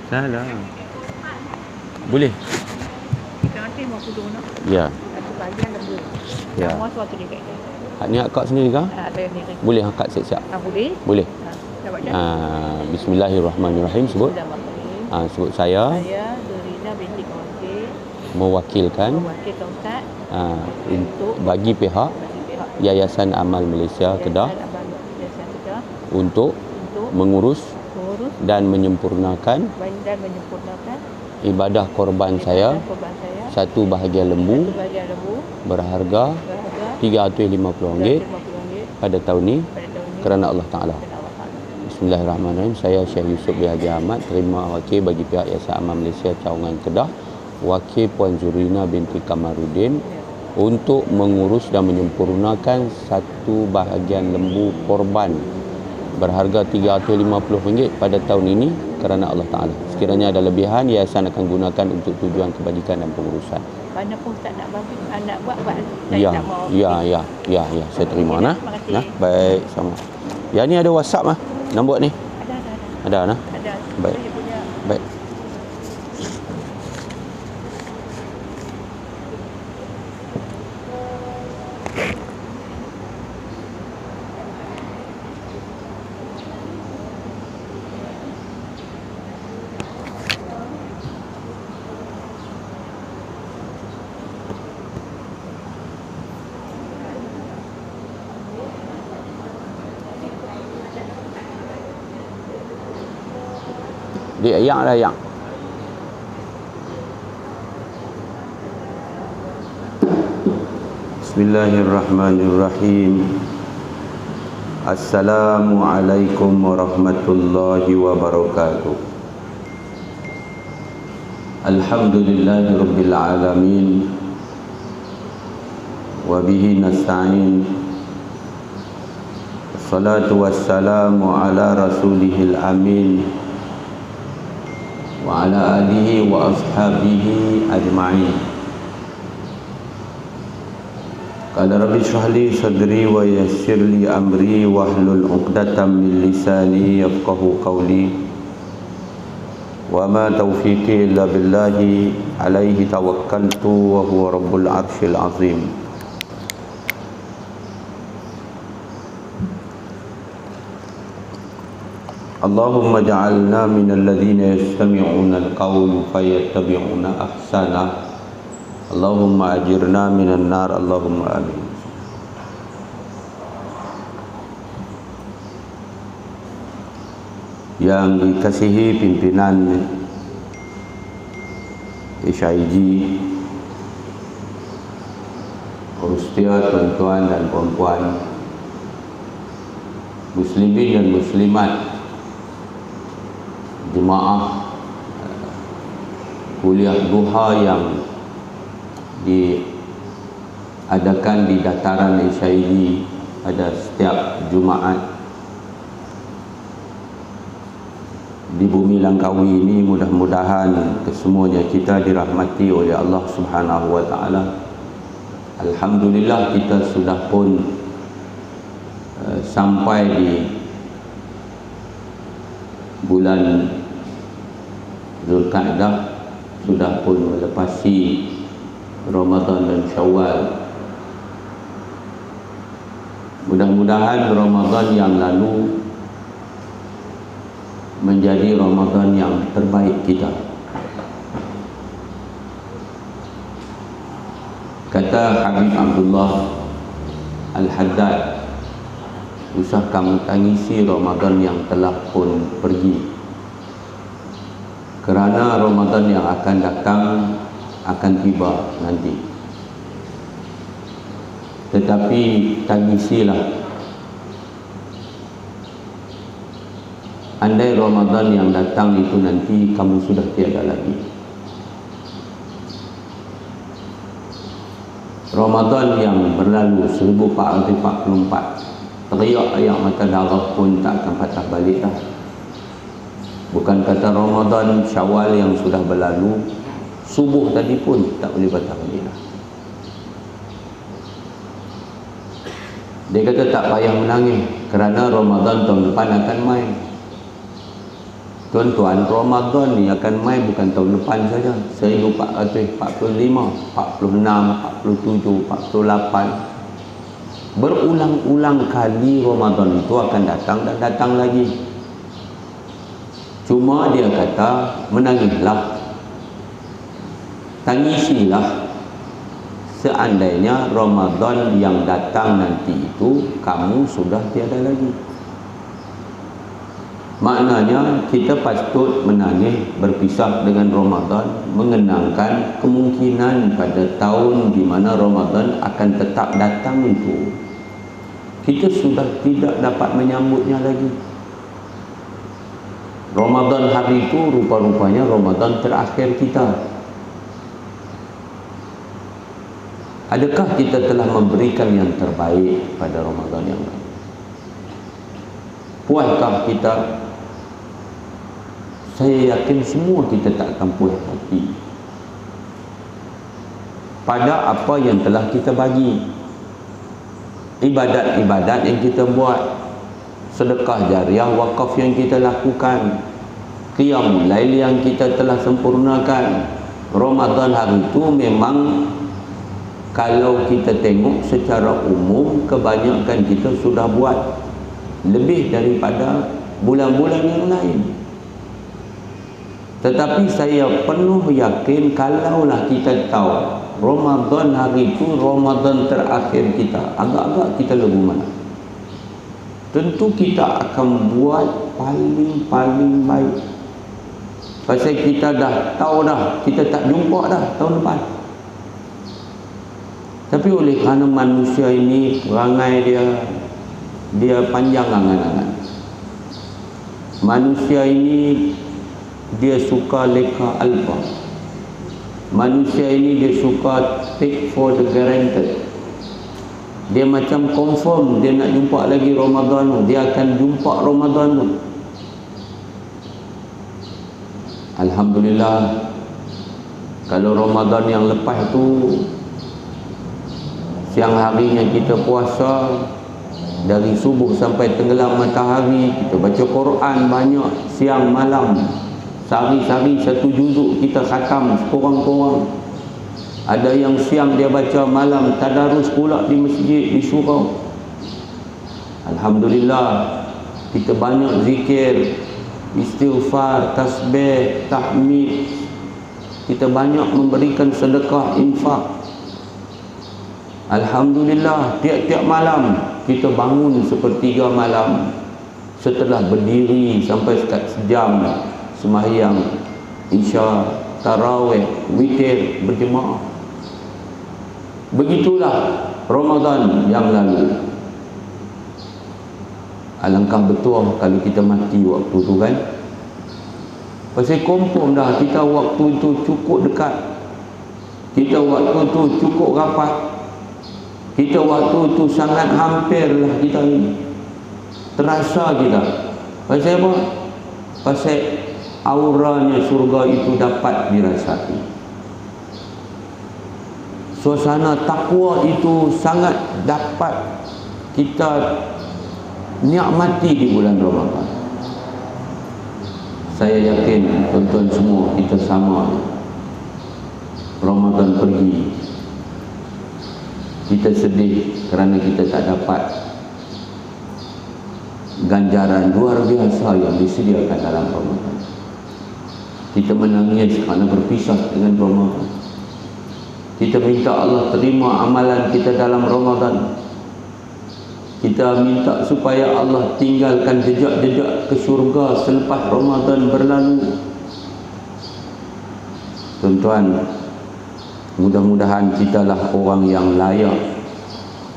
Salah. Boleh? Nanti mau kudu nak. Ya. Satu bahagian lembut. Ya. Semua suatu dekat. Hak ni akak sendiri kah? Saya sendiri. Boleh akak siap-siap? Boleh. Boleh. Dapat jadi. Bismillahirrahmanirrahim. Sebut. Sebut saya. Saya Dorina binti Kawakil. Mewakilkan. Ustaz. Untuk bagi pihak Yayasan Amal Malaysia Kedah untuk mengurus dan menyempurnakan ibadah korban saya satu bahagian lembu berharga RM350 pada tahun ini kerana Allah Ta'ala. Bismillahirrahmanirrahim. Saya Syekh Yusuf bin Haji Ahmad, terima wakil bagi pihak Yayasan Amal Malaysia Cawangan Kedah, wakil Puan Zurina binti Kamarudin untuk mengurus dan menyempurnakan satu bahagian lembu korban berharga RM350 pada tahun ini kerana Allah Ta'ala. Sekiranya ada lebihan, yayasan akan gunakan untuk tujuan kebajikan dan pengurusan. Mana pun tak nak bagi, nak buat. Ya, saya terima. Nah, baik, sama. Ya, ni ada WhatsApp mah. Nombor ni. Ada. Nah. Ada. Baik. Baik. Dia yang lah yang. Bismillahirrahmanirrahim. Assalamualaikum warahmatullahi wabarakatuh. Alhamdulillahirabbil alamin. Wa bihi nasta'in. Wassalatu wassalamu ala rasulihil amin. Wa ala alihi wa ashabihi ajma'in. Qala rabbi shrah li sadri wa yassir li amri wahlul 'uqdatam min lisani yafqahu qawli. Wa ma taufiqi illa billahi alaihi tawakkaltu wa huwa rabbul 'arsyil 'azim. Allahumma ja'alna minal ladzina yastami'una al-qawl fayattabi'una ahsana. Allahumma ajirna minan nar. Allahumma amin. Yang dikasihi pimpinan HIG, Rustia, tuan-tuan dan puan-puan, muslimin dan muslimat, jemaah kuliah duha yang diadakan di dataran HIG pada setiap Jumaat di bumi Langkawi ini, mudah-mudahan kesemuanya kita dirahmati oleh Allah Subhanahu wa taala. Alhamdulillah, kita sudah pun sampai di bulan Zulkaadah, sudah pun melepasi Ramadan dan Syawal. Mudah-mudahan Ramadan yang lalu menjadi Ramadan yang terbaik kita. Kata Habib Abdullah Al-Haddad, usah kamu tangisi Ramadan yang telah pun pergi, kerana Ramadan yang akan datang akan tiba nanti. Tetapi tangisilah, andai Ramadan yang datang itu nanti kamu sudah tiada lagi. Ramadan yang berlalu 1444, teriak ayam mata darah pun tak akan patah balik dah. Bukan kata Ramadan Syawal yang sudah berlalu, subuh tadi pun tak boleh patah balik dah. Dia kata tak payah menangis kerana Ramadan tahun depan akan main. Tuan-tuan, Ramadan ni akan mai bukan tahun depan saja. 1445, 46, 47, 48. Berulang-ulang kali Ramadan itu akan datang dan datang lagi. Cuma dia kata, menangislah, tangisilah seandainya Ramadan yang datang nanti itu kamu sudah tiada lagi. Maknanya kita patut menangis berpisah dengan Ramadan, mengenangkan kemungkinan pada tahun di mana Ramadan akan tetap datang itu kita sudah tidak dapat menyambutnya lagi. Ramadan hari itu rupa-rupanya Ramadan terakhir kita. Adakah kita telah memberikan yang terbaik pada Ramadan yang lalu? Puaskah kita? Saya yakin semua kita tak akan puas hati pada apa yang telah kita bagi. Ibadat-ibadat yang kita buat, sedekah jariah, wakaf yang kita lakukan, qiyamul lail yang kita telah sempurnakan. Ramadan hari itu memang kalau kita tengok secara umum, kebanyakan kita sudah buat lebih daripada bulan-bulan yang lain. Tetapi saya penuh yakin kalaulah kita tahu Ramadan hari itu Ramadan terakhir kita, agak-agak kita lebu mana, tentu kita akan buat paling baik. Pasal kita dah tahu dah, kita tak jumpa dah tahun depan. Tapi oleh kerana manusia ini perangai dia panjang angan-angan. Manusia ini dia suka leka alfa. Manusia ini dia suka take for the granted. Dia macam confirm dia nak jumpa lagi Ramadan, dia akan jumpa Ramadan tu. Alhamdulillah, kalau Ramadan yang lepas tu siang harinya kita puasa dari subuh sampai tenggelam matahari, kita baca Quran banyak siang malam. Sehari-hari satu juzuk kita khatam sekurang-kurang. Ada yang siang dia baca, malam tadarus pula di masjid, di surau. Alhamdulillah, kita banyak zikir, istighfar, tasbih, tahmid. Kita banyak memberikan sedekah, infak. Alhamdulillah, tiap-tiap malam kita bangun sepertiga malam, setelah berdiri sampai sejam sembahyang isya, tarawih, witir berjemaah. Begitulah Ramadan yang lalu. Alangkah betul kalau kita mati waktu tu kan. Pasal confirm dah kita waktu itu cukup dekat, kita waktu tu cukup rapat, kita waktu tu sangat hampir lah kita ini. Terasa kita. Pasal apa? Pasal auranya surga itu dapat dirasai. Suasana takwa itu sangat dapat kita nikmati di bulan Ramadan. Saya yakin tuan-tuan semua kita sama. Ramadan pergi, kita sedih kerana kita tak dapat ganjaran luar biasa yang disediakan dalam Ramadan. Kita menangis kerana berpisah dengan Ramadan. Kita minta Allah terima amalan kita dalam Ramadan. Kita minta supaya Allah tinggalkan jejak-jejak ke syurga selepas Ramadan berlalu. Tuan-tuan, mudah-mudahan kitalah orang yang layak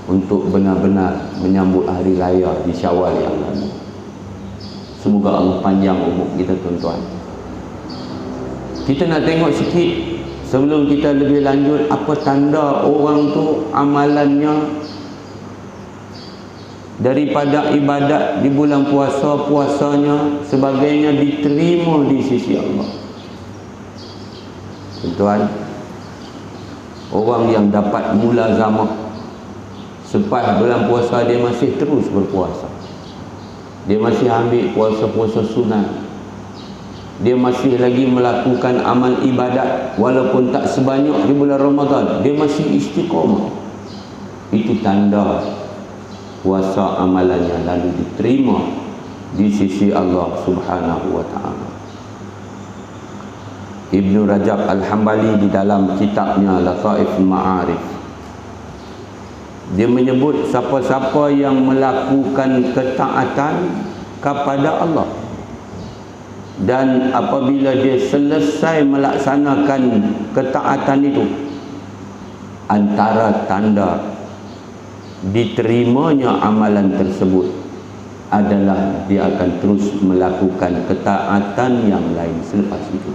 untuk benar-benar menyambut hari raya di Syawal yang lalu. Semoga Allah panjang umur kita tuan-tuan. Kita nak tengok sikit sebelum kita lebih lanjut, apa tanda orang tu amalannya daripada ibadat di bulan puasa, puasanya sebagainya diterima di sisi Allah. Tuan-tuan, orang yang dapat mulazamah selepas bulan puasa dia masih terus berpuasa, dia masih ambil puasa-puasa sunat, dia masih lagi melakukan amal ibadat walaupun tak sebanyak di bulan Ramadan, dia masih istiqamah, itu tanda puasa amalannya lalu diterima di sisi Allah Subhanahu wa taala. Ibnu Rajab Al-Hambali di dalam kitabnya Lataif Ma'arif, dia menyebut siapa-siapa yang melakukan ketaatan kepada Allah dan apabila dia selesai melaksanakan ketaatan itu, antara tanda diterimanya amalan tersebut adalah dia akan terus melakukan ketaatan yang lain selepas itu.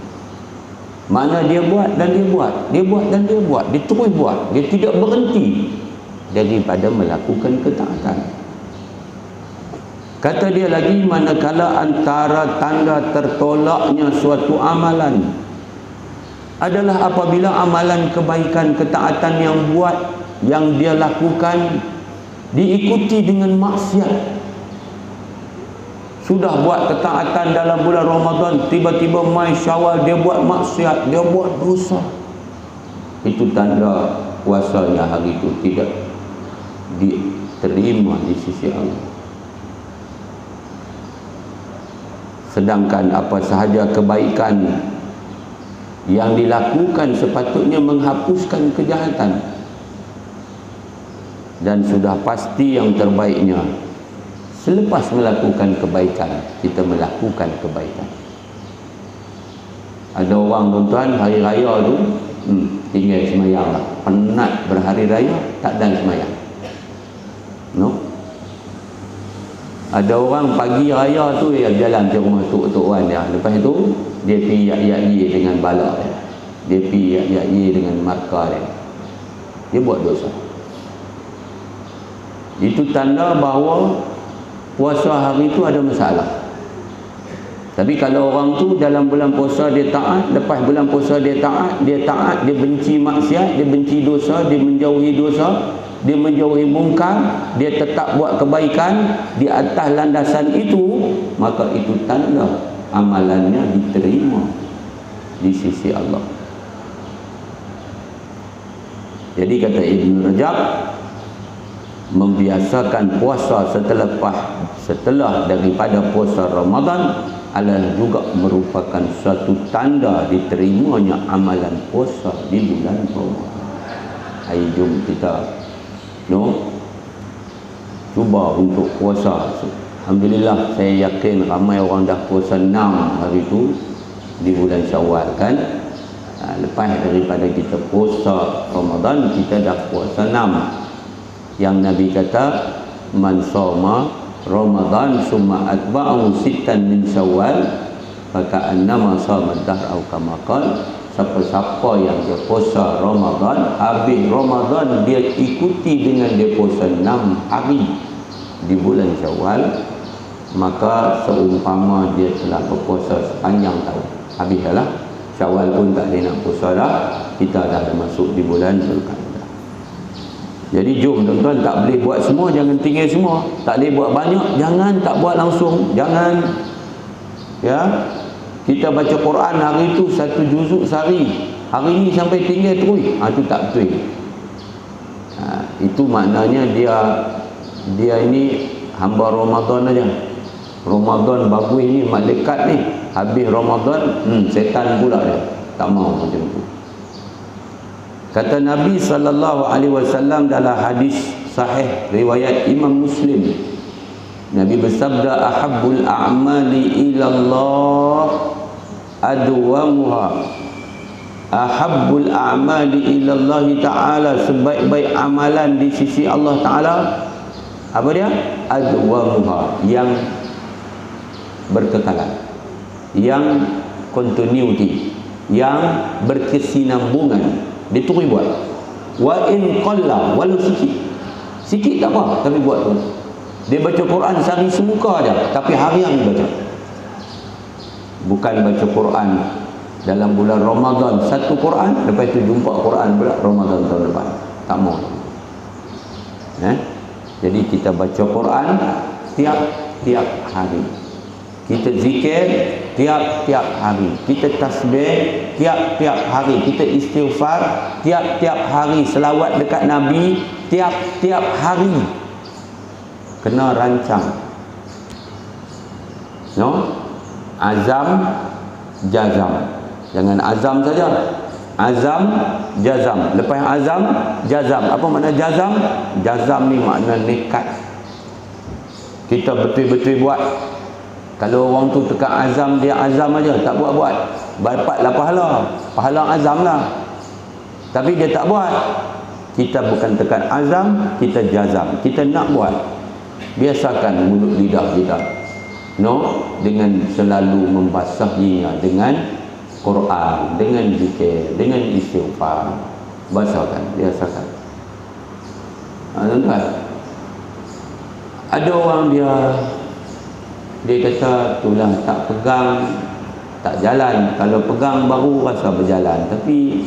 Mana dia buat dan dia buat, dia buat dan dia buat, dia terus buat, dia tidak berhenti daripada melakukan ketaatan. Kata dia lagi, manakala antara tanda tertolaknya suatu amalan adalah apabila amalan kebaikan ketaatan yang dia lakukan diikuti dengan maksiat. Sudah buat ketaatan dalam bulan Ramadan, tiba-tiba mai Syawal dia buat maksiat, dia buat dosa. Itu tanda puasanya hari itu tidak diterima di sisi Allah. Sedangkan apa sahaja kebaikan yang dilakukan sepatutnya menghapuskan kejahatan, dan sudah pasti yang terbaiknya selepas melakukan kebaikan kita melakukan kebaikan. Ada orang tuan-tuan hari raya tu tinggal semayang lah, penat berhari raya tak dan semayang, no. Ada orang pagi raya tu dia jalan ke rumah tok wan dia, lepas tu dia pergi yak-yak dengan balak dia, dia pergi yak-yak dengan markah dia, dia buat dosa. Itu tanda bahawa puasa hari itu ada masalah. Tapi kalau orang tu dalam bulan puasa dia taat, lepas bulan puasa dia taat, dia benci maksiat, dia benci dosa, dia menjauhi dosa, dia menjauhi mungkar, dia tetap buat kebaikan di atas landasan itu, maka itu tanda amalannya diterima di sisi Allah. Jadi kata Ibnu Rajab, membiasakan puasa setelah daripada puasa Ramadan adalah juga merupakan suatu tanda diterimanya amalan puasa di bulan Ramadan. Ayo jom kita cuba untuk puasa. Alhamdulillah, saya yakin ramai orang dah puasa 6 hari tu di bulan Syawal kan. Lepas daripada kita puasa Ramadan, kita dah puasa 6 yang Nabi kata, man shoma Ramadan summa atba'ahu sittan min Syawal faka'annama shoma ad-dahr aw kama qala. Siapa-siapa yang dia puasa Ramadan, habis Ramadan dia ikuti dengan dia puasa 6 hari di bulan Syawal, maka seumpama dia telah berpuasa sepanjang tahun. Habis dah lah Syawal pun tak boleh nak puasa dah, kita dah masuk di bulan Zulqa'dah. Jadi jom tuan-tuan, tak boleh buat semua, jangan tinggal semua. Tak boleh buat banyak, jangan tak buat langsung, jangan. Ya, kita baca Quran hari itu 1 juzuk sehari, hari ini sampai tinggal terus, itu tak betul. Itu maknanya dia ini hamba Ramadan aja. Ramadan bagus ni, malaikat ni, habis Ramadan setan pula dia, tak mau macam tu. Kata Nabi SAW dalam hadis sahih riwayat Imam Muslim, Nabi bersabda, ahabbul a'mali ilallah adwamuha. Ahabbul a'mali ilallah ta'ala, sebaik-baik amalan di sisi Allah Ta'ala, apa dia? Adwamuha, yang berkekalan, yang continuity, yang berkesinambungan. Dia terus buat. Wa in qalla, walau sikit tak apa, tapi buat tu. Dia baca Quran sehari semuka aja, tapi harian dia baca. Bukan baca Quran dalam bulan Ramadan satu Quran, lepas itu jumpa Quran pula Ramadan tahun depan. Tak mau. Jadi kita baca Quran tiap hari. Kita zikir tiap-tiap hari. Kita tasbih tiap-tiap hari. Kita istighfar tiap-tiap hari. Selawat dekat Nabi tiap-tiap hari. Kena rancang. No? Azam, jazam. Jangan azam saja. Azam, jazam. Lepas azam, jazam. Apa makna jazam? Jazam ni makna nekat. Kita betul-betul buat. Kalau orang tu tekan azam, dia azam aja, tak buat-buat, dapatlah pahala. Pahala azam lah. Tapi dia tak buat. Kita bukan tekan azam, kita jazam. Kita nak buat. Biasakan mulut lidah kita. No, dengan selalu membasahinya dengan Quran, dengan zikir, dengan istighfar. Basakan, biasakan. Tuan-tuan, ada orang dia kata itulah tak pegang tak jalan. Kalau pegang baru rasa berjalan. Tapi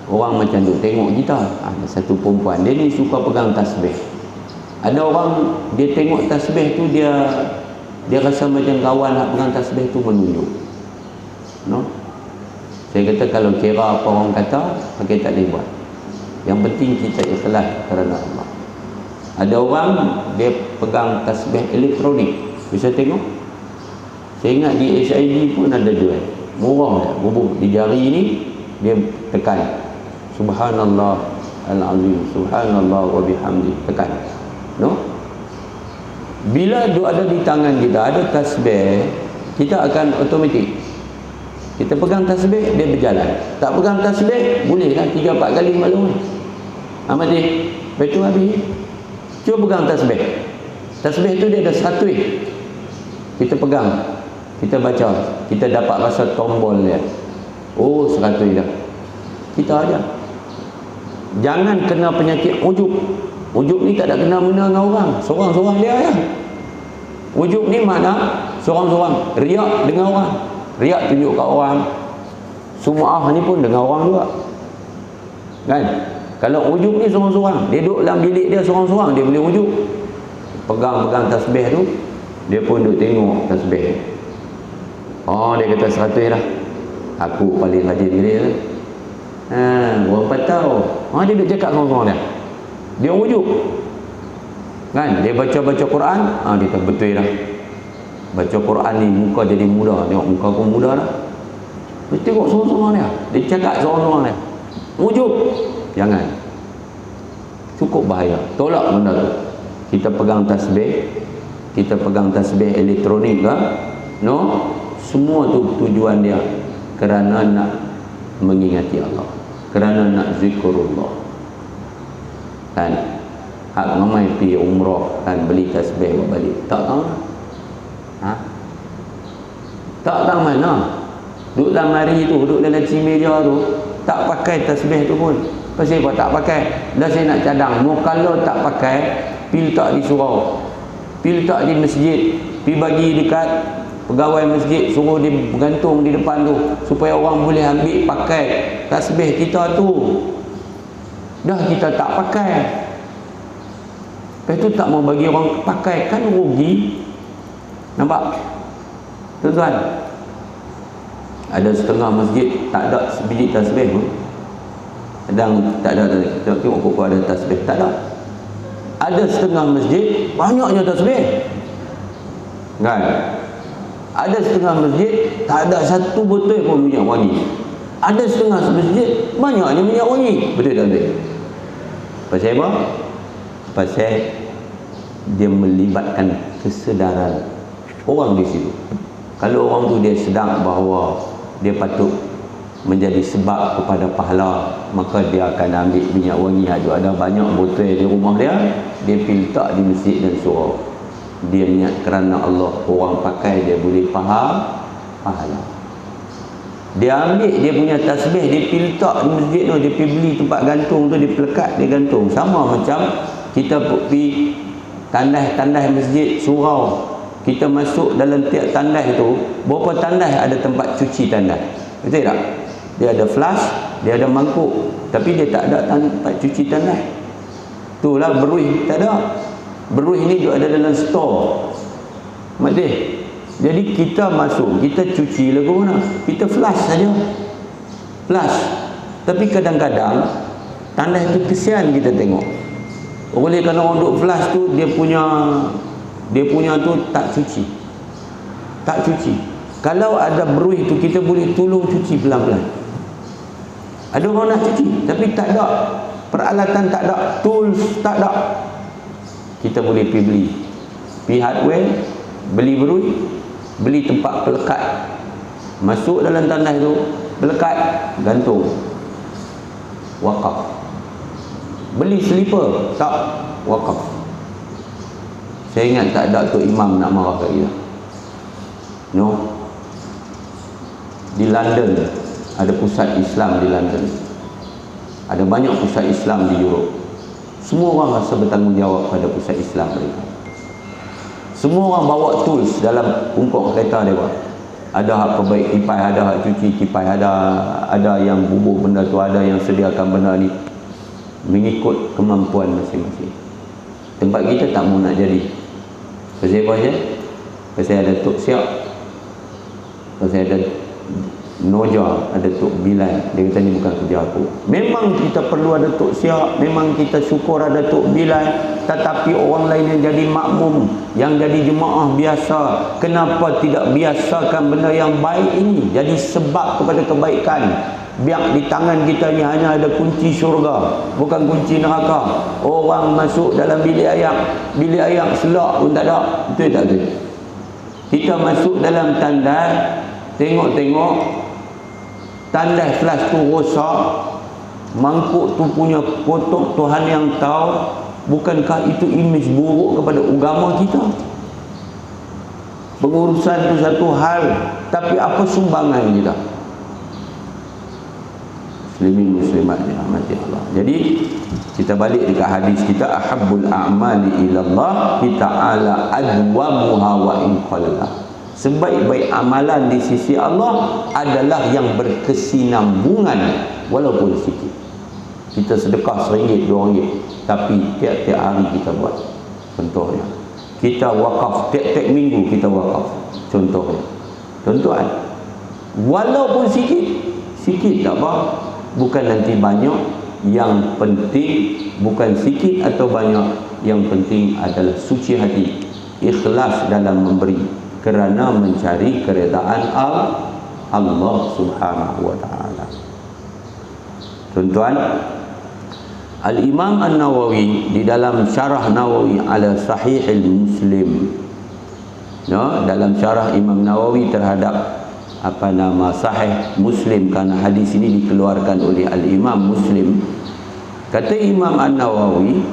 orang macam tu tengok kita, ada satu perempuan, dia ni suka pegang tasbih. Ada orang dia tengok tasbih tu, dia rasa macam kawan nak pegang tasbih tu menunjuk. No? Saya kata kalau kira apa orang kata, pakai tak boleh buat. Yang penting kita ikhlas kerana Allah. Ada orang dia pegang tasbih elektronik. Bisa tengok? Saya ingat di SID pun ada jual. Murah dah, bubuk di jari ni dia tekan. Subhanallah al-azim, subhanallah wa bihamdi, tekan. No? Bila dia ada di tangan kita, ada tasbih, kita akan automatik. Kita pegang tasbih, dia berjalan. Tak pegang tasbih, bolehlah 3-4 kali malu. Amati, betul habis. Cuba pegang tasbih. Tasbih tu dia ada 100. Kita pegang, kita baca, kita dapat rasa tombol dia. Oh, 100 dah. Kita aja. Jangan kena penyakit ujub. Ujub ni tak ada kena-mena dengan orang. Seorang-seorang dia aja. Ujub ni mana? Seorang-seorang. Riak dengan orang. Riak tunjuk kat orang. Sum'ah ni pun dengan orang juga. Kan? Kalau ujub ni seorang-seorang, dia duduk dalam bilik dia seorang-seorang, dia boleh ujub. Pegang-pegang tasbih tu, dia pun duduk tengok tasbih. Oh, dia kata 100 dah. Aku paling rajin dia. Orang patau. Dia duduk cakap seorang-seorang dia. Dia ujub. Kan? Dia baca-baca Quran, dia kata betul dah. Baca Quran ni muka jadi muda. Tengok muka aku muda dah. Dia tengok seorang-seorang dia. Dia cakap seorang-seorang dia. Ujub. Jangan. Cukup bahaya. Tolak benda tu. Kita pegang tasbih, kita pegang tasbih elektronik ke? No? Semua tu tujuan dia kerana nak mengingati Allah, kerana nak zikrullah. Kan? Hak ramai pergi umrah, kan, beli tasbih buat balik. Tak tahu. Tak tahu mana. Duduk dalam mari tu, duduk dalam meja tu, tak pakai tasbih tu pun. Pasal apa tak pakai? Dah saya nak cadang. Kalau tak pakai, pi letak di surau, pi letak di masjid, pi bagi dekat pegawai masjid, suruh dia bergantung di depan tu supaya orang boleh ambil pakai tasbih kita tu. Dah kita tak pakai, lepas tu tak mau bagi orang pakai, kan rugi. Nampak? Tuan-tuan, ada setengah masjid tak ada sebiji tasbih pun. Kadang tak ada, kita tengok kok ada tasbih, tak ada. Ada setengah masjid banyaknya tasbih. Kan? Ada setengah masjid tak ada satu botol pun minyak wangi. Ada setengah masjid banyaknya minyak wangi. Betul tak betul? Pasal apa? Pasal dia melibatkan kesedaran orang di situ. Kalau orang tu dia sedar bahawa dia patut menjadi sebab kepada pahala, maka dia akan ambil minyak wangi. Ada banyak botol di rumah dia, dia pergi letak di masjid dan surau. Dia niat kerana Allah, orang pakai dia boleh faham pahala. Dia ambil dia punya tasbih, dia pergi letak di masjid tu, dia pergi beli tempat gantung tu, dia pelekat, dia gantung. Sama macam kita pergi tandas-tandas masjid surau, kita masuk dalam tiap tandas tu, berapa tandas ada tempat cuci tandas, betul tak? Dia ada flash, dia ada mangkuk, tapi dia tak ada tempat cuci tandas. Itulah beruih, tak ada. Beruih ni juga ada dalam store. Maksudnya Jadi kita masuk, kita cuci lagu mana? Kita flush saja. Flush. Tapi kadang-kadang tandas itu kesian kita tengok. Oleh kerana orang duk flush tu dia punya tu tak cuci. Tak cuci. Kalau ada beruih tu kita boleh tolong cuci pelan-pelan. Ada orang nak cuci tapi tak ada peralatan, tak ada tools, tak ada. Kita boleh pergi beli hardware, beli beruih, beli tempat pelekat, masuk dalam tandas tu, pelekat, gantung, wakaf. Beli slipper, tak, wakaf. Saya ingat tak ada tu imam nak marah kat kita. No. Di London ada pusat Islam di London. Ada banyak pusat Islam di Europe. Semua orang rasa bertanggungjawab pada pusat Islam mereka. Semua orang bawa tools dalam pungkok kereta mereka. Ada hak perbaik kipas, ada hak cuci kipas, ada yang bubuh benda tu, ada yang sediakan benda ni mengikut kemampuan masing-masing. Tempat kita tak mau nak jadi. Pasal apa je? Pasal ada tok siap, pasal ada noja, ada tok bilal. Dia kata ni bukan kerja aku. Memang kita perlu ada tok siap, memang kita syukur ada tok bilal, tetapi orang lain yang jadi makmum, yang jadi jemaah biasa, kenapa tidak biasakan benda yang baik ini jadi sebab kepada kebaikan? Biar di tangan kita ni hanya ada kunci syurga, bukan kunci neraka. Orang masuk dalam bilik ayak selak pun tak ada. Betul tak betul? Kita masuk dalam tandas, tengok-tengok tandas flash tu rosak, mangkuk tu punya kotak, Tuhan yang tahu. Bukankah itu imej buruk kepada agama kita? Pengurusan tu satu hal, tapi apa sumbangan kita? Muslimin muslimat dirahmati Allah. Jadi kita balik dekat hadis kita, ahabbul a'mali ilallah ta'ala adwamuha wa in qalla. Sebaik-baik amalan di sisi Allah adalah yang berkesinambungan walaupun sikit. Kita sedekah RM1, RM2, tapi tiap-tiap hari kita buat. Contohnya, kita wakaf tiap-tiap minggu, kita wakaf. Contohnya, tuan-tuan, walaupun sikit tak apa. Bukan nanti banyak, yang penting bukan sikit atau banyak, yang penting adalah suci hati, ikhlas dalam memberi kerana mencari keredaan Allah Subhanahu wa taala. Tuan-tuan, Al-Imam An-Nawawi di dalam syarah Nawawi ala Sahih Muslim, dalam syarah Imam Nawawi terhadap Sahih Muslim, kerana hadis ini dikeluarkan oleh Al-Imam Muslim. Kata Imam An-Nawawi,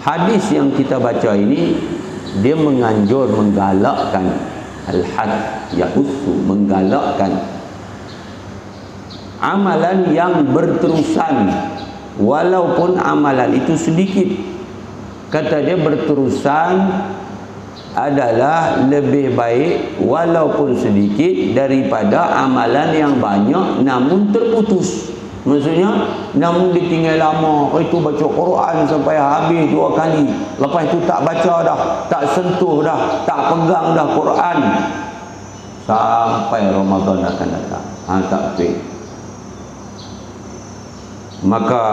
hadis yang kita baca ini dia menganjur, menggalakkan al-had yahussu, menggalakkan amalan yang berterusan walaupun amalan itu sedikit. Kata dia berterusan adalah lebih baik walaupun sedikit daripada amalan yang banyak namun terputus. Maksudnya namun ditinggal lama, itu baca Quran sampai habis 2 kali, lepas itu tak baca dah, tak sentuh dah, tak pegang dah Quran sampai Ramadan akan datang. Tak betul. Maka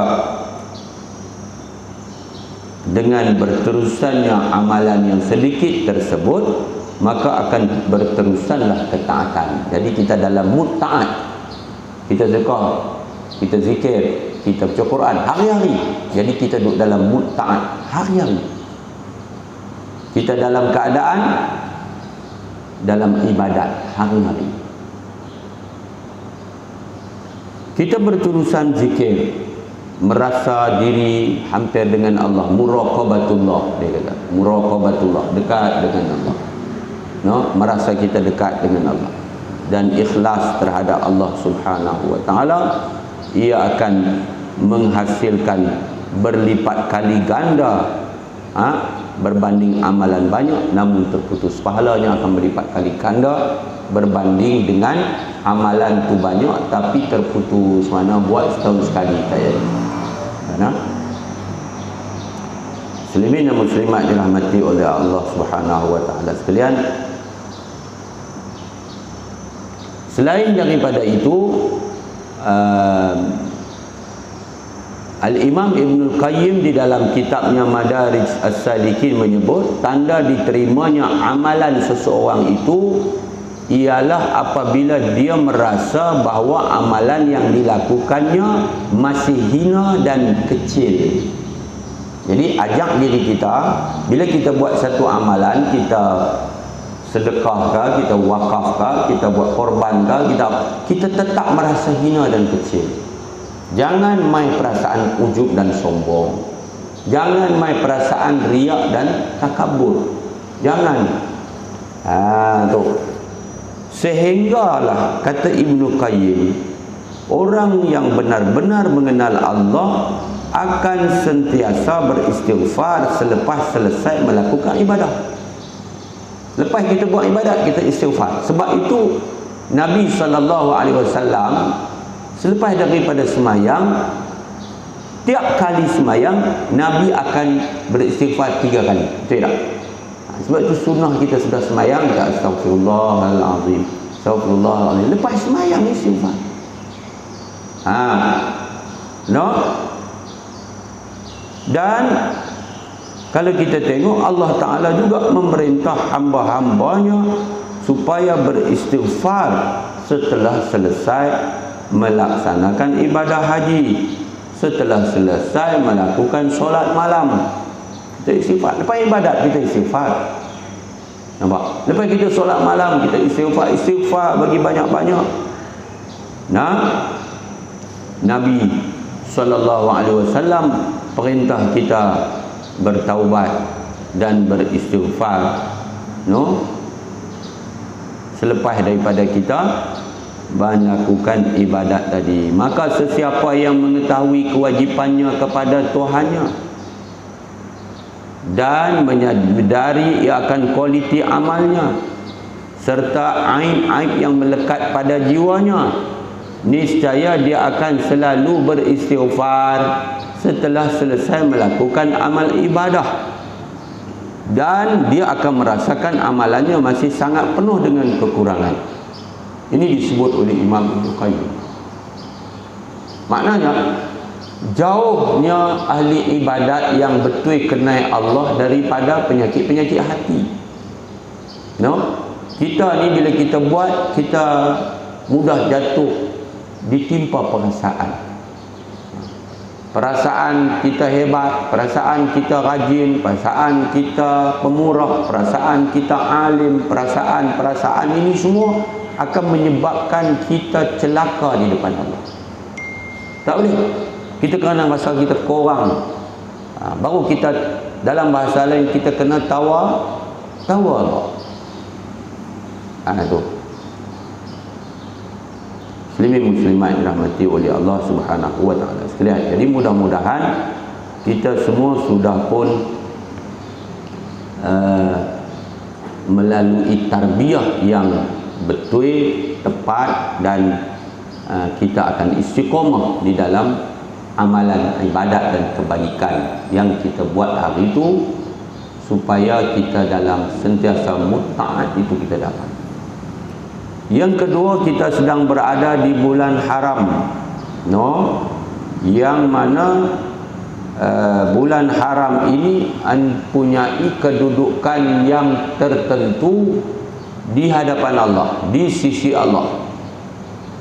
dengan berterusannya amalan yang sedikit tersebut, maka akan berterusanlah ketaatan. Jadi kita dalam mood taat, kita sedekah, kita zikir, kita baca Quran hari-hari. Jadi kita duduk dalam mood taat hari-hari. Kita dalam keadaan dalam ibadat hari-hari. Kita berterusan zikir, merasa diri hampir dengan Allah, muraqabatullah, dia kata muraqabatullah, dekat dengan Allah, merasa kita dekat dengan Allah dan ikhlas terhadap Allah Subhanahu wa taala. Ia akan menghasilkan berlipat kali ganda berbanding amalan banyak namun terputus. Pahalanya akan berlipat kali ganda berbanding dengan amalan tu banyak tapi terputus. Mana buat setahun sekali kayak mana? Muslimin dan muslimat dirahmati oleh Allah Subhanahu wa taala sekalian, Selain daripada itu, Al-Imam Ibnul Qayyim di dalam kitabnya Madarij As-Salikin menyebut tanda diterimanya amalan seseorang itu ialah apabila dia merasa bahawa amalan yang dilakukannya masih hina dan kecil. Jadi ajak diri kita, bila kita buat satu amalan, kita sedekah ke, kita wakaf ke, kita buat korban ke, kita tetap merasa hina dan kecil. Jangan main perasaan ujub dan sombong. Jangan main perasaan riak dan takabur. Jangan. Tu. Sehinggalah kata Ibnu Qayyim, orang yang benar-benar mengenal Allah akan sentiasa beristighfar selepas selesai melakukan ibadah. Lepas kita buat ibadat, kita istighfar. Sebab itu Nabi SAW selepas daripada semayang, tiap kali semayang Nabi akan beristighfar 3 kali. Betul tak? Sebab itu sunnah kita sudah semayang, kita Astaghfirullahaladzim, Astaghfirullahaladzim. Lepas semayang istighfar. No? Dan kalau kita tengok, Allah Ta'ala juga memerintah hamba-hambanya supaya beristighfar setelah selesai melaksanakan ibadah haji, setelah selesai melakukan solat malam. Kita istighfar. Lepas ibadat kita istighfar. Nampak? Lepas kita solat malam kita istighfar. Istighfar bagi banyak-banyak. Nah, Nabi SAW perintah kita bertaubat dan beristighfar. No? Selepas daripada kita melakukan ibadat tadi. Maka sesiapa yang mengetahui kewajipannya kepada Tuhannya dan menyadari ia akan kualiti amalnya serta aib-aib yang melekat pada jiwanya, niscaya dia akan selalu beristighfar setelah selesai melakukan amal ibadah, dan dia akan merasakan amalannya masih sangat penuh dengan kekurangan. Ini disebut oleh Imam Ibnul Qayyim. Maknanya jauhnya ahli ibadat yang betul kenal Allah daripada penyakit-penyakit hati. No? Kita ni bila kita buat, kita mudah jatuh ditimpa perasaan. Perasaan kita hebat, perasaan kita rajin, perasaan kita pemurah, perasaan kita alim, perasaan ini semua akan menyebabkan kita celaka di depan Allah. Tak boleh. Kita kena rasa kita kurang. Baru kita, dalam bahasa lain, kita kena tawa Allah. Itu. Muslimin muslimat dirahmati oleh Allah Subhanahu wa taala sekalian. Jadi mudah-mudahan kita semua sudah pun melalui tarbiyah yang betul, tepat, dan kita akan istiqamah di dalam amalan ibadat dan kebaikan yang kita buat hari itu, supaya kita dalam sentiasa mutaat itu kita dapat. Yang kedua, kita sedang berada di bulan haram, no? Yang mana bulan haram ini mempunyai kedudukan yang tertentu di hadapan Allah, di sisi Allah.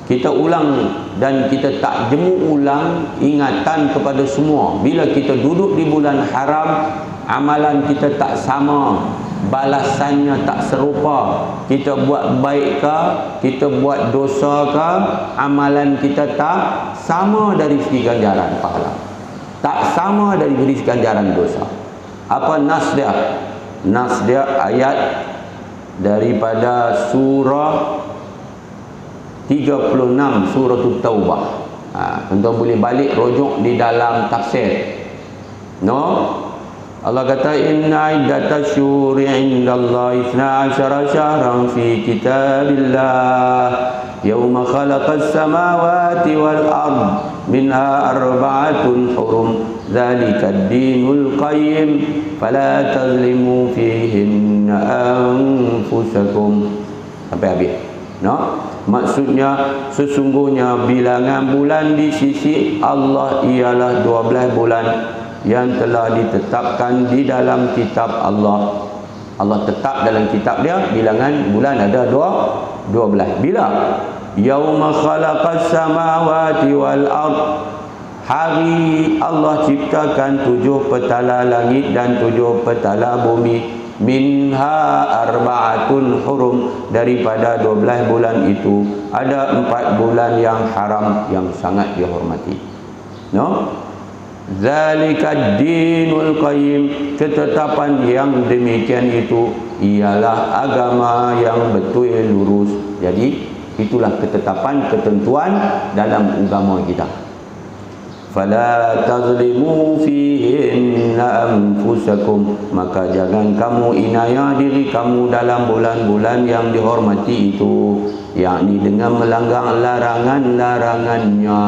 Kita ulang dan kita tak jemu ulang ingatan kepada semua. Bila kita duduk di bulan haram, amalan kita tak sama, balasannya tak serupa. Kita buat baik ke, kita buat dosa ke, amalan kita tak sama dari segi ganjaran pahala, tak sama dari segi ganjaran dosa. Apa nas dia? Nas dia ayat daripada surah 36, surah Taubah. Tuan-tuan boleh balik rujuk di dalam tafsir. No? Allah kata, inna iddatash syuri indallahi 12 syahran fi kitabillah yawma khalaqas samawati wal ard minha arba'atun hurum dzalika ad-dinul qayyim fala tazlimu fihinna anfusakum. Sampai habis. No? Maksudnya sesungguhnya bilangan bulan di sisi Allah ialah 12 bulan yang telah ditetapkan di dalam kitab Allah. Allah tetap dalam kitab dia bilangan bulan ada 12. Bila? Yauma khalaqas samawati wal ard. Hari Allah ciptakan 7 petala langit dan 7 petala bumi. Minha arba'atun hurum, daripada 12 bulan itu ada 4 bulan yang haram yang sangat dihormati. No? Zalika dinul qayyim, ketetapan yang demikian itu ialah agama yang betul lurus. Jadi itulah ketetapan ketentuan dalam agama kita. Fala tazlimu fihinna anfusakum, maka jangan kamu inayah diri kamu dalam bulan-bulan yang dihormati itu, yakni dengan melanggar larangan-larangannya.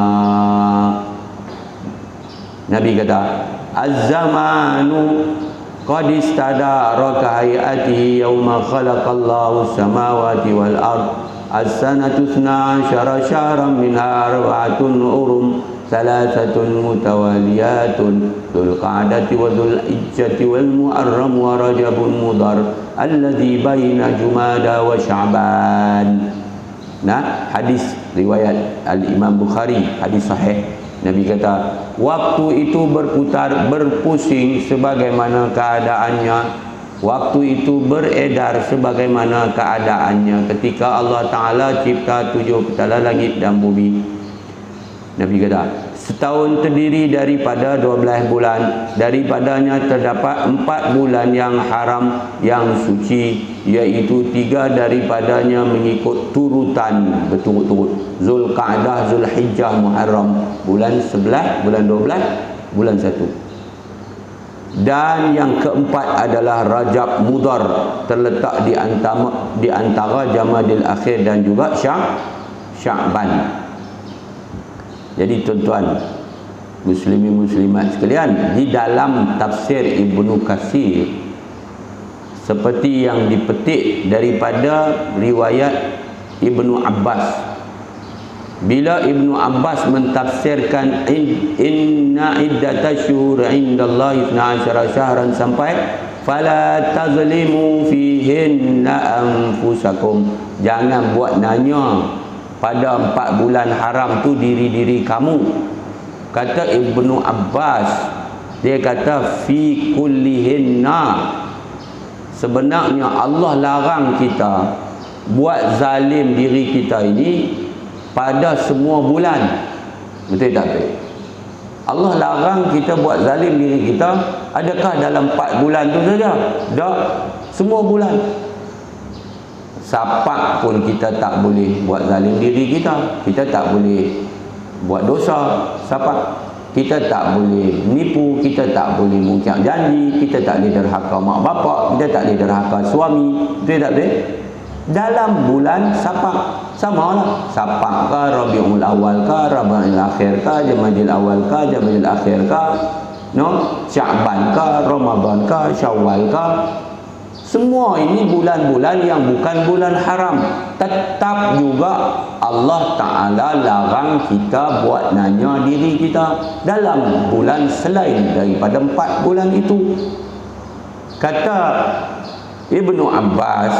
Nabi kata, az-zamanu qad istadara ka hayatihi yawma khalaqallahu as-samawati wal ard. As-sanatu 12 syahran minha arba'atun urum, thalathatun mutawaliyatun, Dzulqa'dati wa Dzulhijjati wal Muharram wa Rajabun Mudhar alladhi baina Jumada wa Sya'ban. Nah, hadis riwayat Al-Imam Bukhari, hadis sahih. Nabi kata, waktu itu berputar, berpusing sebagaimana keadaannya. Waktu itu beredar sebagaimana keadaannya ketika Allah Ta'ala cipta 7 petala langit dan bumi. Nabi kata, setahun terdiri daripada 12 bulan. Daripadanya terdapat 4 bulan yang haram, yang suci, iaitu 3 daripadanya mengikut turutan berturut-turut. Dzulqa'dah, Dzulhijjah, Muharram. Bulan 11, bulan 12, bulan 1. Dan yang keempat adalah Rajab Mudhar, terletak di antara Jamadil Akhir dan juga Sya'ban. Jadi tuan-tuan muslimin muslimat sekalian, di dalam tafsir Ibnu Katsir seperti yang dipetik daripada riwayat Ibnu Abbas, bila Ibnu Abbas mentafsirkan inna iddatash syuhur indallahi 12 syahran sampai fala tazlimu fihinna anfusakum, jangan buat nanya pada 4 bulan haram tu diri-diri kamu. Kata Ibnu Abbas, dia kata fi kullihinna, sebenarnya Allah larang kita buat zalim diri kita ini pada semua bulan. Betul tak betul? Allah larang kita buat zalim diri kita, adakah dalam 4 bulan tu saja? Tak, semua bulan. Sapak pun kita tak boleh buat zalim diri kita. Kita tak boleh buat dosa sapak. Kita tak boleh menipu, kita tak boleh mungkir janji, kita tak boleh derhaka mak bapak, kita tak boleh derhaka suami. Betul tak betul? Dalam bulan sapak, samalah. Sapak ke, Rabiul Awal ke, Rabiul Akhir ke, Jamadil Awal ke, Jamadil Akhir ke, no? Sya'ban ke, Ramadan ke, Syawal ke. Semua ini bulan-bulan yang bukan bulan haram. Tetap juga Allah Ta'ala larang kita buat nanya diri kita dalam bulan selain daripada 4 bulan itu. Kata Ibnu Abbas,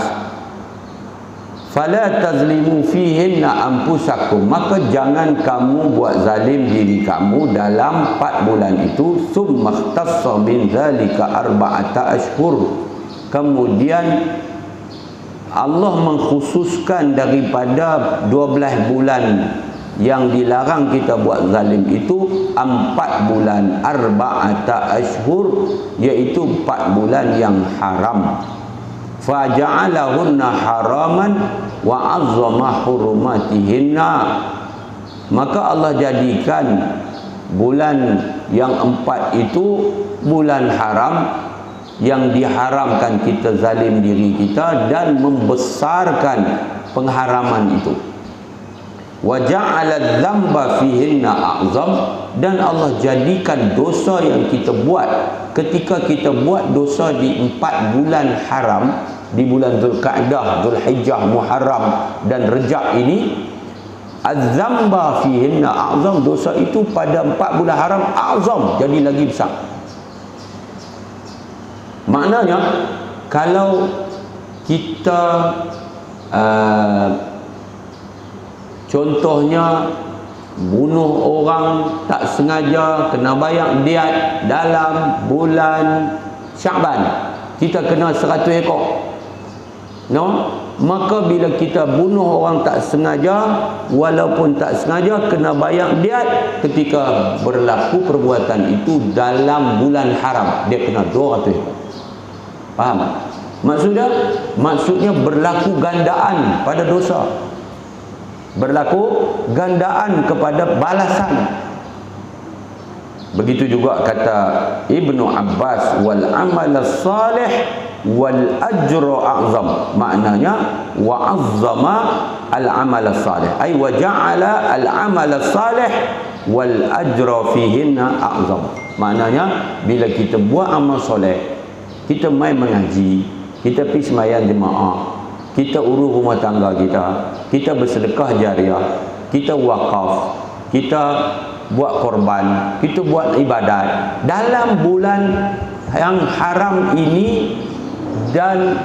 fala tazlimu fihinna anfusakum, maka jangan kamu buat zalim diri kamu dalam 4 bulan itu. Summa ikhtassa min dzalika arba'ata ashhur, kemudian Allah mengkhususkan daripada 12 bulan yang dilarang kita buat zalim itu 4 bulan, arba'ata ashhur, iaitu 4 bulan yang haram. Faja'alahunna haraman wa 'azzama hurumatihinna, maka Allah jadikan bulan yang 4 itu bulan haram, yang diharamkan kita zalim diri kita dan membesarkan pengharaman itu. Wa ja'ala dzamba fihinna a'zam, dan Allah jadikan dosa yang kita buat ketika kita buat dosa di 4 bulan haram, di bulan Zulqa'dah, Zulhijjah, Muharram dan Rejab ini, az-zamba fihinna a'zam, dosa itu pada 4 bulan haram a'zam, jadi lagi besar. Maknanya kalau kita contohnya bunuh orang tak sengaja, kena bayar diat dalam bulan Syaban, kita kena 100 ekor. No, maka bila kita bunuh orang tak sengaja, walaupun tak sengaja, kena bayar diat ketika berlaku perbuatan itu dalam bulan haram, dia kena 200 ekor. Faham? Maksudnya berlaku gandaan pada dosa, berlaku gandaan kepada balasan. Begitu juga kata Ibnu Abbas, wal amal salih wal ajru a'zam, maknanya wa azzama al amal salih ay wa ja'ala al amal salih wal ajra fihinna a'zam. Maknanya bila kita buat amal soleh, kita mai mengaji, kita pergi sembahyang jemaah, kita urus rumah tangga kita bersedekah jariah, kita wakaf, kita buat korban, kita buat ibadat dalam bulan yang haram ini, dan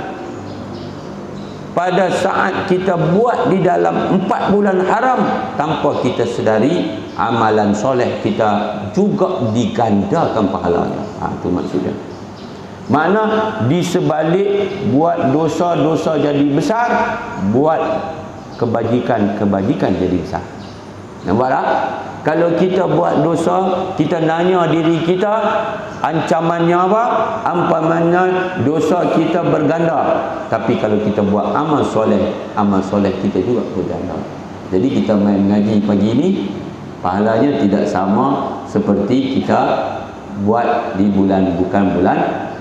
pada saat kita buat di dalam 4 bulan haram, tanpa kita sedari, amalan soleh kita juga digandakan pahalanya. Itu maksudnya. Makna di sebalik buat dosa-dosa jadi besar, buat kebajikan jadi besar. Nampak tak? Kalau kita buat dosa, kita nanya diri kita, ancamannya apa? Ampamannya dosa kita berganda. Tapi kalau kita buat amal soleh kita juga berganda. Jadi kita main mengaji pagi ini, pahalanya tidak sama seperti kita buat di bulan bukan bulan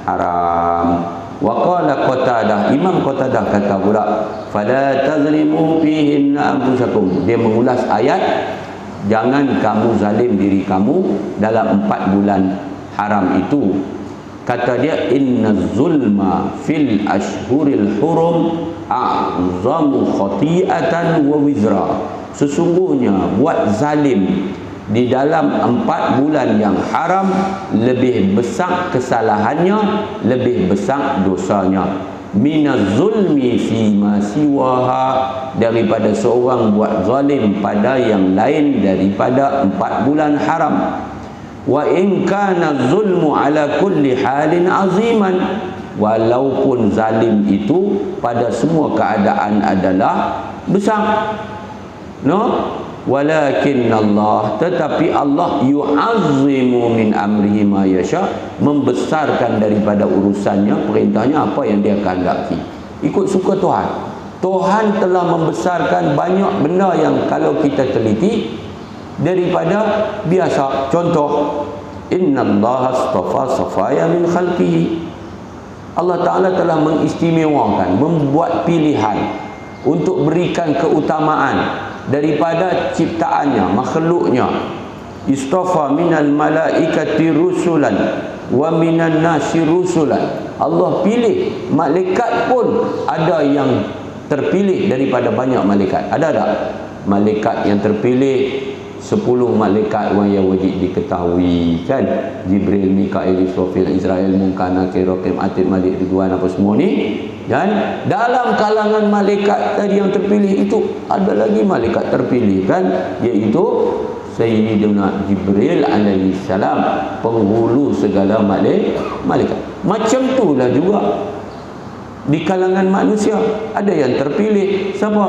haram. Wa qala Qatadah, Imam Qatadah kata pula, fala tazlimu fihinna anfusakum. Dia mengulas ayat, jangan kamu zalim diri kamu dalam 4 bulan haram itu. Kata dia, inna zulma fil ashhuril hurum a'zamu khati'atan wa wizra. Sesungguhnya buat zalim di dalam 4 bulan yang haram lebih besar kesalahannya, lebih besar dosanya. Minaz zulmi fi ma siwaha, daripada seorang buat zalim pada yang lain daripada 4 bulan haram. Wa in kana zulmu ala kulli halin aziman, walaupun zalim itu pada semua keadaan adalah besar. No, walakin Allah, tetapi Allah yu'azzimu min amrihi ma yasha, membesarkan daripada urusannya, perintahnya apa yang dia kehendaki, ikut suka Tuhan. Tuhan telah membesarkan banyak benda yang kalau kita teliti daripada biasa. Contoh, innallaha astafa safaya min khalqihi, Allah Ta'ala telah mengistimewakan, membuat pilihan untuk berikan keutamaan daripada ciptaannya, makhluknya. Istafa minal malaikati rusulan wa minan nasi rusulan. Allah pilih malaikat pun ada yang terpilih daripada banyak malaikat. Ada tak malaikat yang terpilih? 10 malaikat yang wajib diketahui kan, Jibril, Mikail, Israfil, Israel, Munkar, Nakir, Raqib, Atid, Malik, Ridwan, apa semua ni. Dan dalam kalangan malaikat tadi yang terpilih itu ada lagi malaikat terpilih kan, iaitu Sayyidina Jibril alaihi salam, penghulu segala malaikat. Macam itulah juga di kalangan manusia ada yang terpilih. Siapa?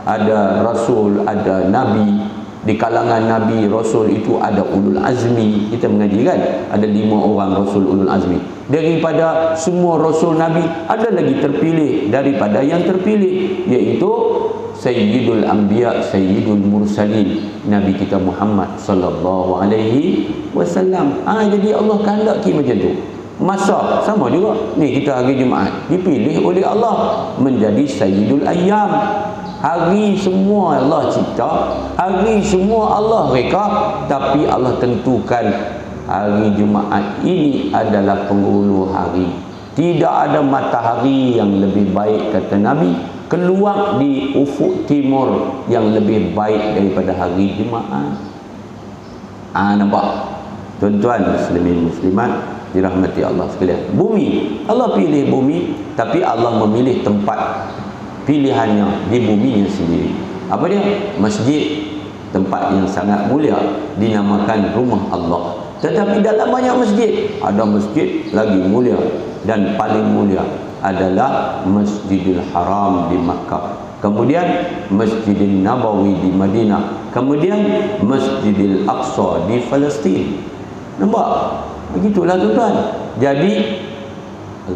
Ada rasul, ada nabi. Di kalangan nabi rasul itu ada ulul azmi. Kita mengaji kan, ada 5 orang rasul ulul azmi. Daripada semua rasul nabi ada lagi terpilih daripada yang terpilih, iaitu Sayyidul Anbiya, Sayyidul Mursalin, Nabi kita Muhammad sallallahu alaihi wasallam. Jadi Allah kehendaki macam tu. Masa sama juga ni, kita hari Jumaat dipilih oleh Allah menjadi Sayyidul Ayyam. Hari semua Allah cipta, hari semua Allah reka, tapi Allah tentukan hari Jumaat ini adalah penghulu hari. Tidak ada matahari yang lebih baik, kata Nabi, keluar di ufuk timur yang lebih baik daripada hari Jumaat. Nampak? Tuan-tuan muslimin muslimat dirahmati Allah sekalian. Bumi, Allah pilih bumi, tapi Allah memilih tempat pilihannya di buminya sendiri. Apa dia? Masjid, tempat yang sangat mulia, dinamakan rumah Allah. Tetapi dalam banyak masjid, ada masjid lagi mulia, dan paling mulia adalah Masjidil Haram di Makkah, kemudian Masjidil Nabawi di Madinah, kemudian Masjidil Aqsa di Palestin. Nampak? Begitulah tuan-tuan. Jadi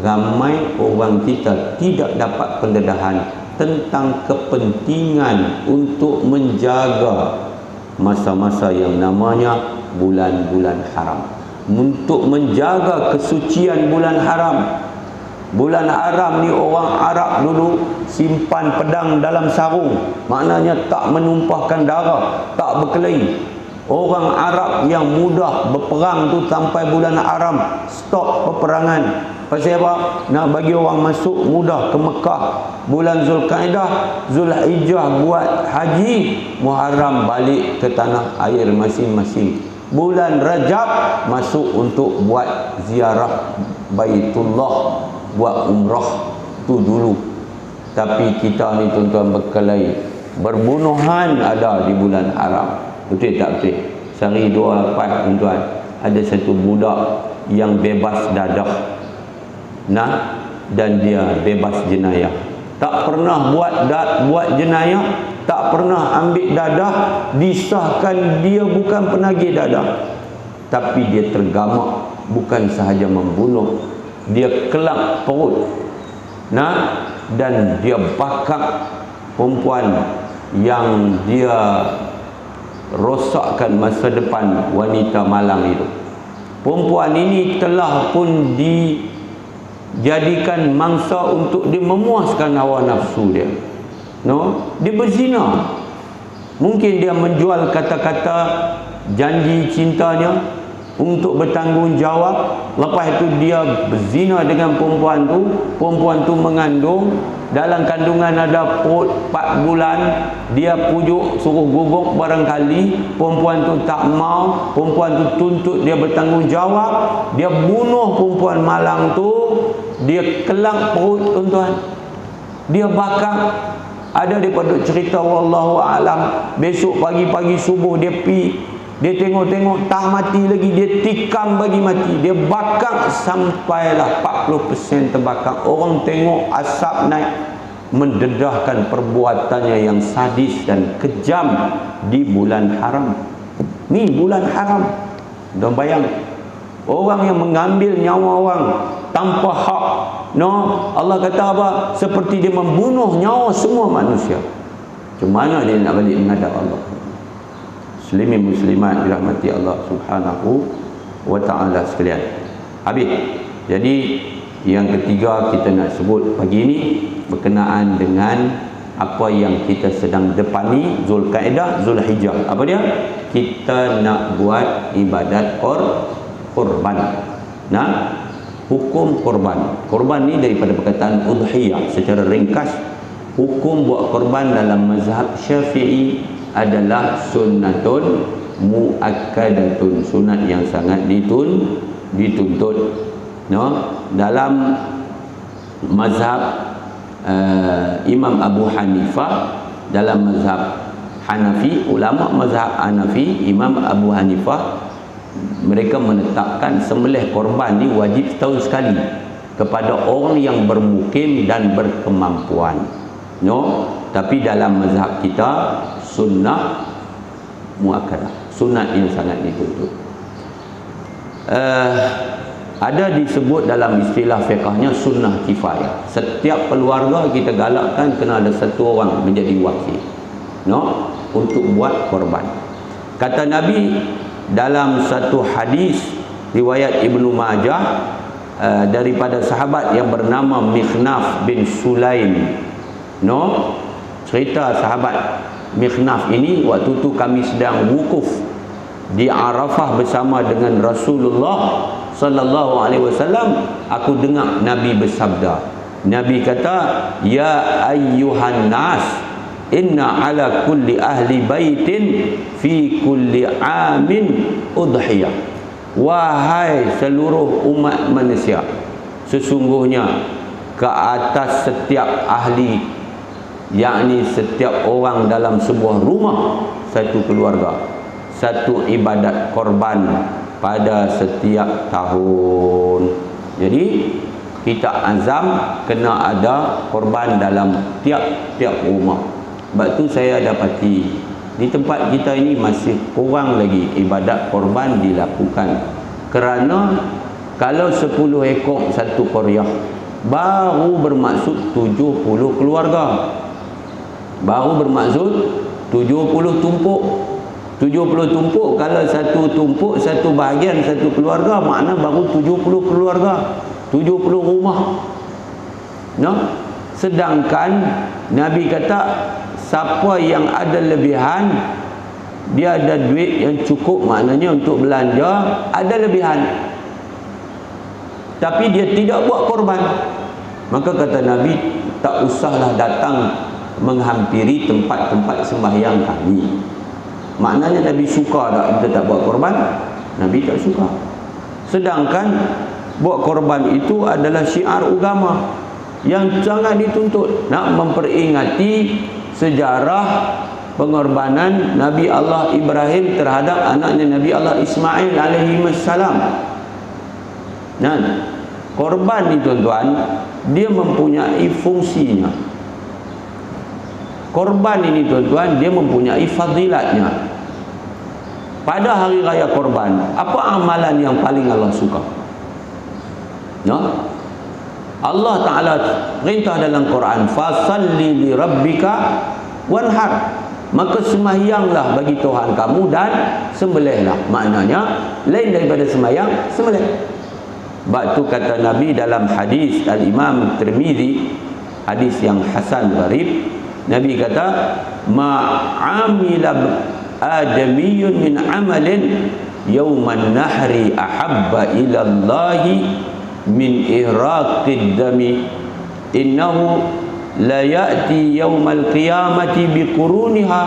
ramai orang kita tidak dapat pendedahan tentang kepentingan untuk menjaga masa-masa yang namanya bulan-bulan haram, untuk menjaga kesucian bulan haram. Bulan haram ni orang Arab dulu simpan pedang dalam sarung, maknanya tak menumpahkan darah, tak berkelahi. Orang Arab yang mudah berperang tu sampai bulan haram stop peperangan. Pasal apa? Nak bagi orang masuk mudah ke Mekah. Bulan Zulkaidah, Zulhijjah buat haji, Muharram balik ke tanah air masing-masing. Bulan Rajab masuk untuk buat ziarah Baitullah, buat umrah tu dulu. Tapi kita ni tuan-tuan berkelahi, berbunuhan ada di bulan haram. Betul tak betul? Sehari 2 lepas tuan-tuan, ada satu budak yang bebas dadah, dan dia bebas jenayah. Tak pernah buat jenayah, tak pernah ambil dadah, disahkan dia bukan penagih dadah. Tapi dia tergamak, bukan sahaja membunuh, dia kelak perut, dan dia bakar perempuan yang dia rosakkan masa depan wanita malang itu. Perempuan ini telah pun dijadikan mangsa untuk dia memuaskan hawa nafsu dia. Dia berzina. Mungkin dia menjual kata-kata janji cintanya untuk bertanggungjawab. Lepas itu dia berzina dengan perempuan tu mengandung. Dalam kandungan ada perut 4 bulan, dia pujuk suruh guguk barangkali, perempuan tu tak mau, perempuan tu tuntut dia bertanggungjawab, dia bunuh perempuan malang tu, dia kelak perut tuan-tuan, dia bakar. Ada daripada cerita wallahu alam, besok pagi-pagi subuh dia tengok tak mati lagi, dia tikam bagi mati, dia bakar sampailah 40% terbakar. Orang tengok asap naik, mendedahkan perbuatannya yang sadis dan kejam di bulan haram. Ni bulan haram. Dan bayang, orang yang mengambil nyawa orang tanpa hak, Allah kata apa? Seperti dia membunuh nyawa semua manusia. Macam mana dia nak balik menghadap Allah? Muslimin muslimat dirahmati Allah Subhanahu wa taala sekalian. Habis. Jadi yang ketiga kita nak sebut pagi ini berkenaan dengan apa yang kita sedang depani, Zulkaidah, Zulhijjah. Apa dia? Kita nak buat ibadat korban. Hukum korban. Korban ni daripada perkataan udhiyah. Secara ringkas, hukum buat korban dalam mazhab Syafi'i adalah sunnatun muakkadatun, sunat yang sangat dituntut. Dalam mazhab Imam Abu Hanifah, dalam mazhab Hanafi, ulama mazhab Hanafi, Imam Abu Hanifah, mereka menetapkan sembelih korban ni wajib setahun sekali kepada orang yang bermukim dan berkemampuan. Tapi dalam mazhab kita sunnah muakkadah, sunat yang sangat dituntut. Ada disebut dalam istilah fiqahnya sunnah kifayah. Setiap keluarga kita galakkan kena ada satu orang menjadi wakil untuk buat korban. Kata Nabi dalam satu hadis riwayat Ibnu Majah daripada sahabat yang bernama Mikhnaf bin Sulaim. Cerita sahabat Mikhnaf ini, waktu tu kami sedang wukuf di Arafah bersama dengan Rasulullah sallallahu alaihi wasallam, aku dengar Nabi bersabda. Nabi kata, ya ayyuhan nas, inna ala kulli ahli baitin fi kulli amin udhiyah. Wahai seluruh umat manusia, sesungguhnya ke atas setiap ahli, yakni setiap orang dalam sebuah rumah, satu keluarga, satu ibadat korban pada setiap tahun. Jadi kita azam kena ada korban dalam tiap-tiap rumah. Sebab tu saya dapati di tempat kita ini masih kurang lagi ibadat korban dilakukan. Kerana kalau 10 ekor satu qaryah, baru bermaksud 70 keluarga. Baru bermaksud 70 tumpuk. 70 tumpuk, kalau satu tumpuk, satu bahagian, satu keluarga, makna baru 70 keluarga, 70 rumah. No? Sedangkan Nabi kata, siapa yang ada lebihan, dia ada duit yang cukup, maknanya untuk belanja, ada lebihan, tapi dia tidak buat korban, maka kata Nabi, tak usahlah datang menghampiri tempat-tempat sembahyang kami. Maknanya Nabi suka tak kita tak buat korban? Nabi tak suka. Sedangkan buat korban itu adalah syiar agama yang sangat dituntut, nak memperingati sejarah pengorbanan Nabi Allah Ibrahim terhadap anaknya Nabi Allah Ismail alaihi wassalam. Dan korban ni tuan-tuan, dia mempunyai fungsinya. Korban ini tuan-tuan, dia mempunyai fadilatnya. Pada hari raya korban, apa amalan yang paling Allah suka? No? Allah Ta'ala perintah dalam Quran, fasalli li rabbika wanhar, maka sembahyanglah bagi Tuhan kamu dan sembelihlah. Maknanya lain daripada sembahyang, sembelih. Sebab tu kata Nabi dalam hadis Al-Imam Tirmizi, hadis yang hasan gharib, Nabi kata, ma'amila adamiyun min amalin yawman nahri ahabba ilallahi min ihraqid dami innahu la ya'ti yawmal qiyamati biquruniha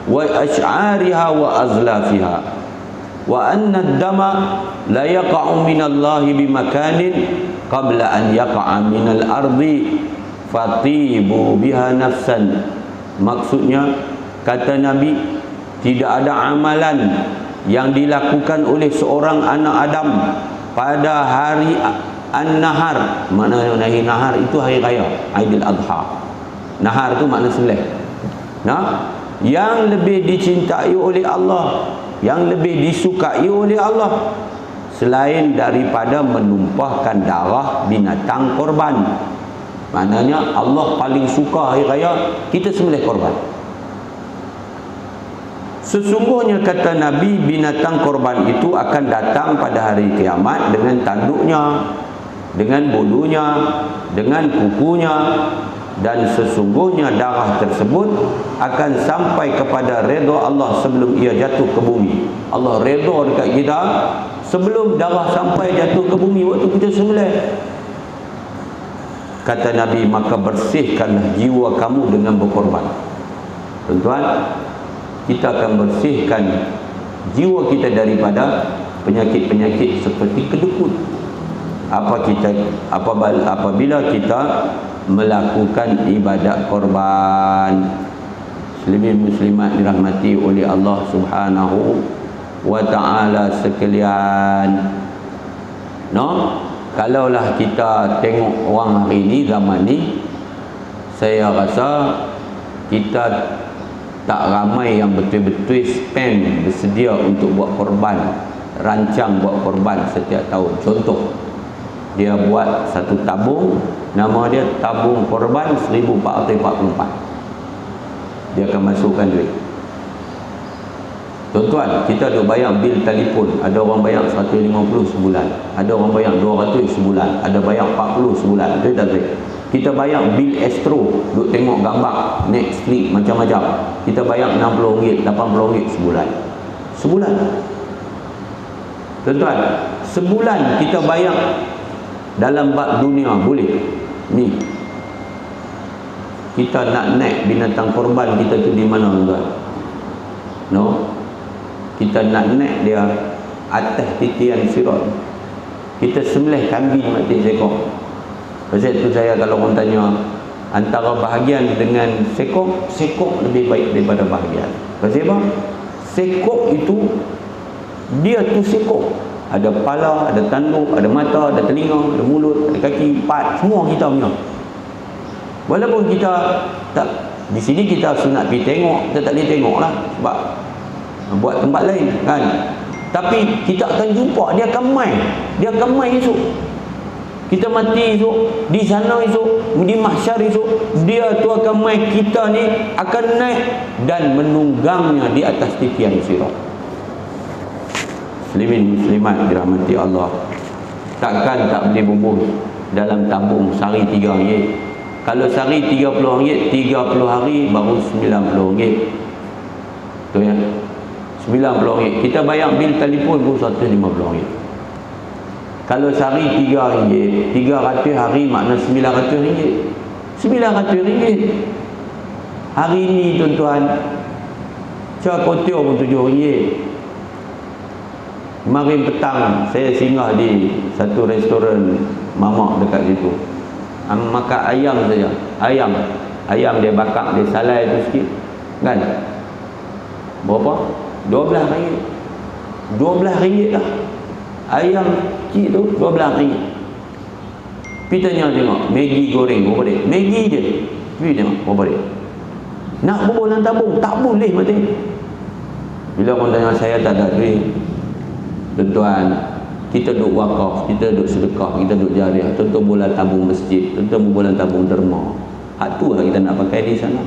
wa ash'ariha wa azlafiha wa anna ad-dama la yaqa'u minallahi bimakanin qabla an yaqa'a minal ardi fatibu biha nafsan. Maksudnya, kata Nabi, tidak ada amalan yang dilakukan oleh seorang anak Adam pada hari An-Nahar. Mana hari Nahar itu hari raya Aidil Adha. Nahar itu makna sembelih. Nah, yang lebih dicintai oleh Allah, yang lebih disukai oleh Allah, selain daripada menumpahkan darah binatang korban. Maknanya Allah paling suka hari raya kita sembelih korban. Sesungguhnya kata Nabi, binatang korban itu akan datang pada hari kiamat dengan tanduknya, dengan bulunya, dengan kukunya, dan sesungguhnya darah tersebut akan sampai kepada redha Allah sebelum ia jatuh ke bumi. Allah redha dekat kita sebelum darah sampai jatuh ke bumi waktu kita sembelih. Kata Nabi, maka bersihkanlah jiwa kamu dengan berkorban. Tuan-tuan, kita akan bersihkan jiwa kita daripada penyakit-penyakit seperti kedekut. Apabila kita melakukan ibadat korban. Muslimin muslimat dirahmati oleh Allah Subhanahu wa ta'ala sekalian. No? Kalaulah kita tengok orang hari ni, zaman ni, saya rasa kita tak ramai yang betul-betul spend, bersedia untuk buat korban, rancang buat korban setiap tahun. Contoh, dia buat satu tabung, nama dia tabung korban 1444. Dia akan masukkan duit. Tuan-tuan, kita ada bayar bil telefon, ada orang bayar 150 sebulan, ada orang bayar 200 sebulan, ada bayar 40 sebulan. Betul tak? Kita bayar bil Astro, duk tengok gambar Netflix macam-macam, kita bayar RM60, RM80 sebulan. Tuan-tuan, sebulan kita bayar dalam bab dunia boleh. Ni kita nak naik binatang korban kita tu di mana tuan? No, kita nak naik dia atas titian sirat. Kita sembelih kambing mati seekor. Pasal tu saya kalau orang tanya antara bahagian dengan sekok, sekok lebih baik daripada bahagian. Pasal apa? Sekok itu dia tu sekok. Ada kepala, ada tanduk, ada mata, ada telinga, ada mulut, ada kaki, empat, semua kita punya. Walaupun kita tak di sini kita sunat pergi tengok, kita tak boleh tengok lah sebab buat tempat lain kan. Tapi kita akan jumpa, dia akan mai esok. Kita mati esok, di sana esok, di mahsyar esok, dia tu akan mai, kita ni akan naik dan menunggangnya di atas titian sirat. Muslimin muslimat dirahmati Allah, takkan tak boleh bungkus dalam tabung sehari RM3. Kalau sehari RM30, 30 hari baru RM90. Tu ya, RM90. Kita bayar bil telefon pun RM150. Kalau sehari RM3, 300 hari makna RM900. RM900. Hari ni tuan-tuan, cak kotor pun RM7. Kemarin petang saya singgah di satu restoran mamak dekat situ. Makan ayam saja. Ayam dia bakar, dia salai tu sikit. Kan? Berapa? RM12. RM12 lah. Ayam kecil tu RM12. Pergi tanya tengok, Maggi goreng berapa dia? Maggi je. Pergi tengok berapa dia? Nak berapa dalam tabung? Tak boleh mati. Bila orang tanya saya tak ada duit. Tuan-tuan, kita duduk wakaf, kita duduk sedekah, kita duduk jariah, tentu bola tabung masjid, tentu bola tabung derma. Hak tu lah kita nak pakai di sana.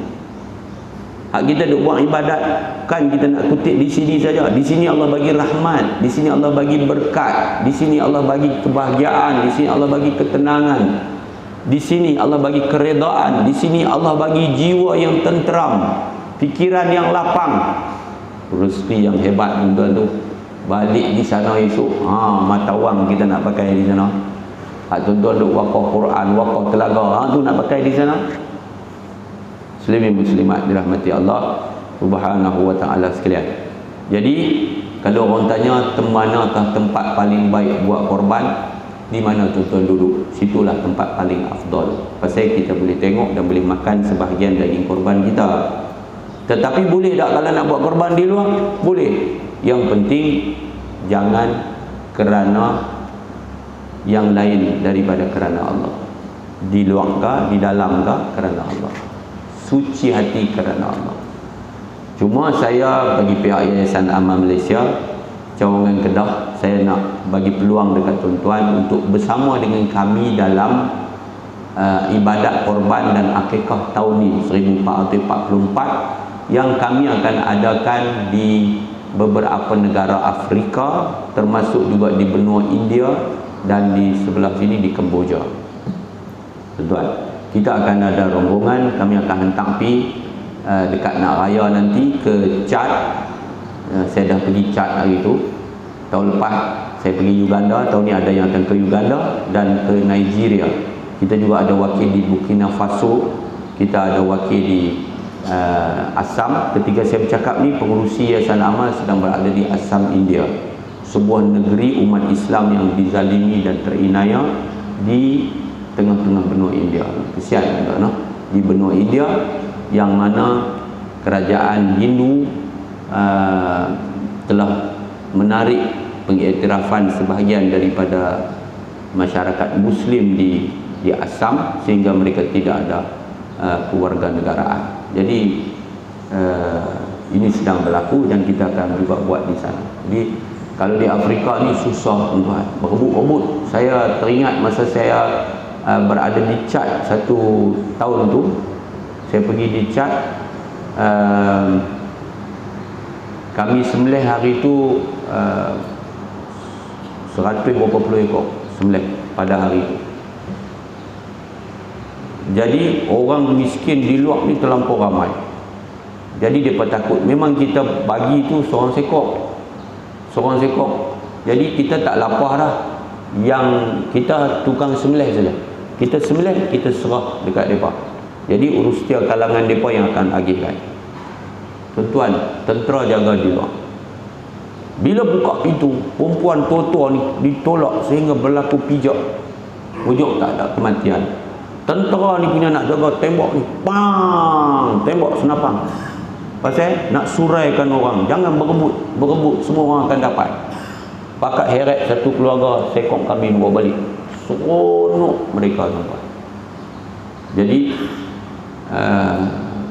Hak kita duduk buat ibadat, kan kita nak kutip di sini saja. Di sini Allah bagi rahmat, di sini Allah bagi berkat, di sini Allah bagi kebahagiaan, di sini Allah bagi ketenangan, di sini Allah bagi keredaan, di sini Allah bagi jiwa yang tenteram, fikiran yang lapang, rezeki yang hebat tuan tu. Balik di sana esok, mata wang kita nak pakai di sana. Hak tuan-tuan duk wakaf Quran, wakaf telaga, tu nak pakai di sana. Muslimin muslimat dirahmati Allah Subhanahu wa taala sekalian. Jadi kalau orang tanya manakah tempat paling baik buat korban, di mana tuan-tuan duduk, situlah tempat paling afdal. Pasal kita boleh tengok dan boleh makan sebahagian daging korban kita. Tetapi boleh tak kalau nak buat korban di luar? Boleh. Yang penting jangan kerana yang lain daripada kerana Allah. Di luar kah, di dalam kah, kerana Allah. Suci hati kerana Allah. Cuma saya bagi pihak Yayasan Amal Malaysia, cawangan Kedah, saya nak bagi peluang dekat tuan-tuan untuk bersama dengan kami dalam ibadat korban dan akikah tahun ni 1444 yang kami akan adakan di beberapa negara Afrika, termasuk juga di benua India dan di sebelah sini di Kemboja. Tuan-tuan, kita akan ada rombongan, kami akan hantar pergi dekat nak raya nanti ke Chad. Saya dah pergi Chad hari tu. Tahun lepas saya pergi Uganda, tahun ni ada yang akan ke Uganda dan ke Nigeria. Kita juga ada wakil di Burkina Faso, kita ada wakil di Assam. Ketika saya bercakap ni, pengurusi Yayasan Amal sedang berada di Assam, India, sebuah negeri umat Islam yang dizalimi dan terinaya di tengah-tengah benua India. Kesian tak, no? Di benua India yang mana kerajaan Hindu telah menarik pengiktirafan sebahagian daripada masyarakat Muslim di Assam, sehingga mereka tidak ada kewarganegaraan. Jadi ini sedang berlaku dan kita akan juga buat di sana. Jadi kalau di Afrika ni susah tuan-tuan, berebut-rebut. Saya teringat masa saya berada di Chad satu tahun tu, saya pergi di Chad, kami sembelih hari tu 100 berapa puluh ekor sembelih pada hari itu. Jadi orang miskin di luar ni terlampau ramai. Jadi mereka takut. Memang kita bagi tu seorang sekor. Jadi kita tak lapar dah. Yang kita tukang sembelih saja. Kita sembelih, kita serah dekat mereka. Jadi urus dia kalangan mereka yang akan agihkan. Tuan-tuan, tentera jaga di luar. Bila buka pintu, perempuan tua-tua ni ditolak sehingga berlaku pijak. Wujud tak ada kematian. Tentera ni punya nak jaga tembok ni. Bang! Tembok senapang. Pasal nak suraikan orang. Jangan berebut. Berebut semua orang akan dapat. Pakat heret satu keluarga sekong kambing bawa balik. Seronok mereka tuan-tuan. Jadi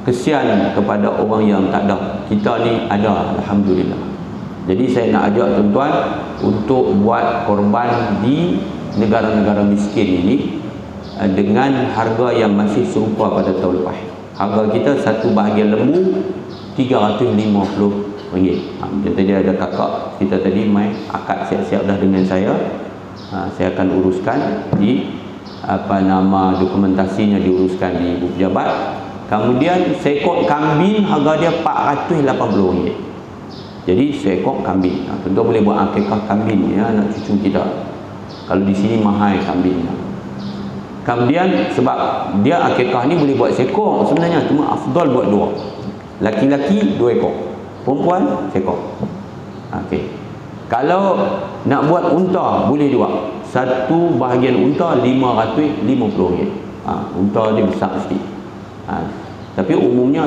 kesian kepada orang yang tak ada. Kita ni ada, alhamdulillah. Jadi saya nak ajak tuan-tuan untuk buat korban di negara-negara miskin ini dengan harga yang masih serupa pada tahun lepas. Harga kita satu bahagian lembu RM350. Macam tadi ada kakak kita tadi mai akad siap-siap dah dengan saya. Saya akan uruskan di dokumentasinya diuruskan di ibu pejabat. Kemudian seekor kambing harga dia RM480. Jadi seekor kambing. Tentu boleh buat akikah kambing ya, anak cucu kita. Kalau di sini mahal kambingnya. Kemudian sebab dia akikah ni boleh buat seekor sebenarnya, cuma afdal buat 2. Laki-laki 2 ekor, perempuan seekor. Okey. Kalau nak buat unta boleh juga. Satu bahagian unta RM550. Unta dia besar sikit. Tapi umumnya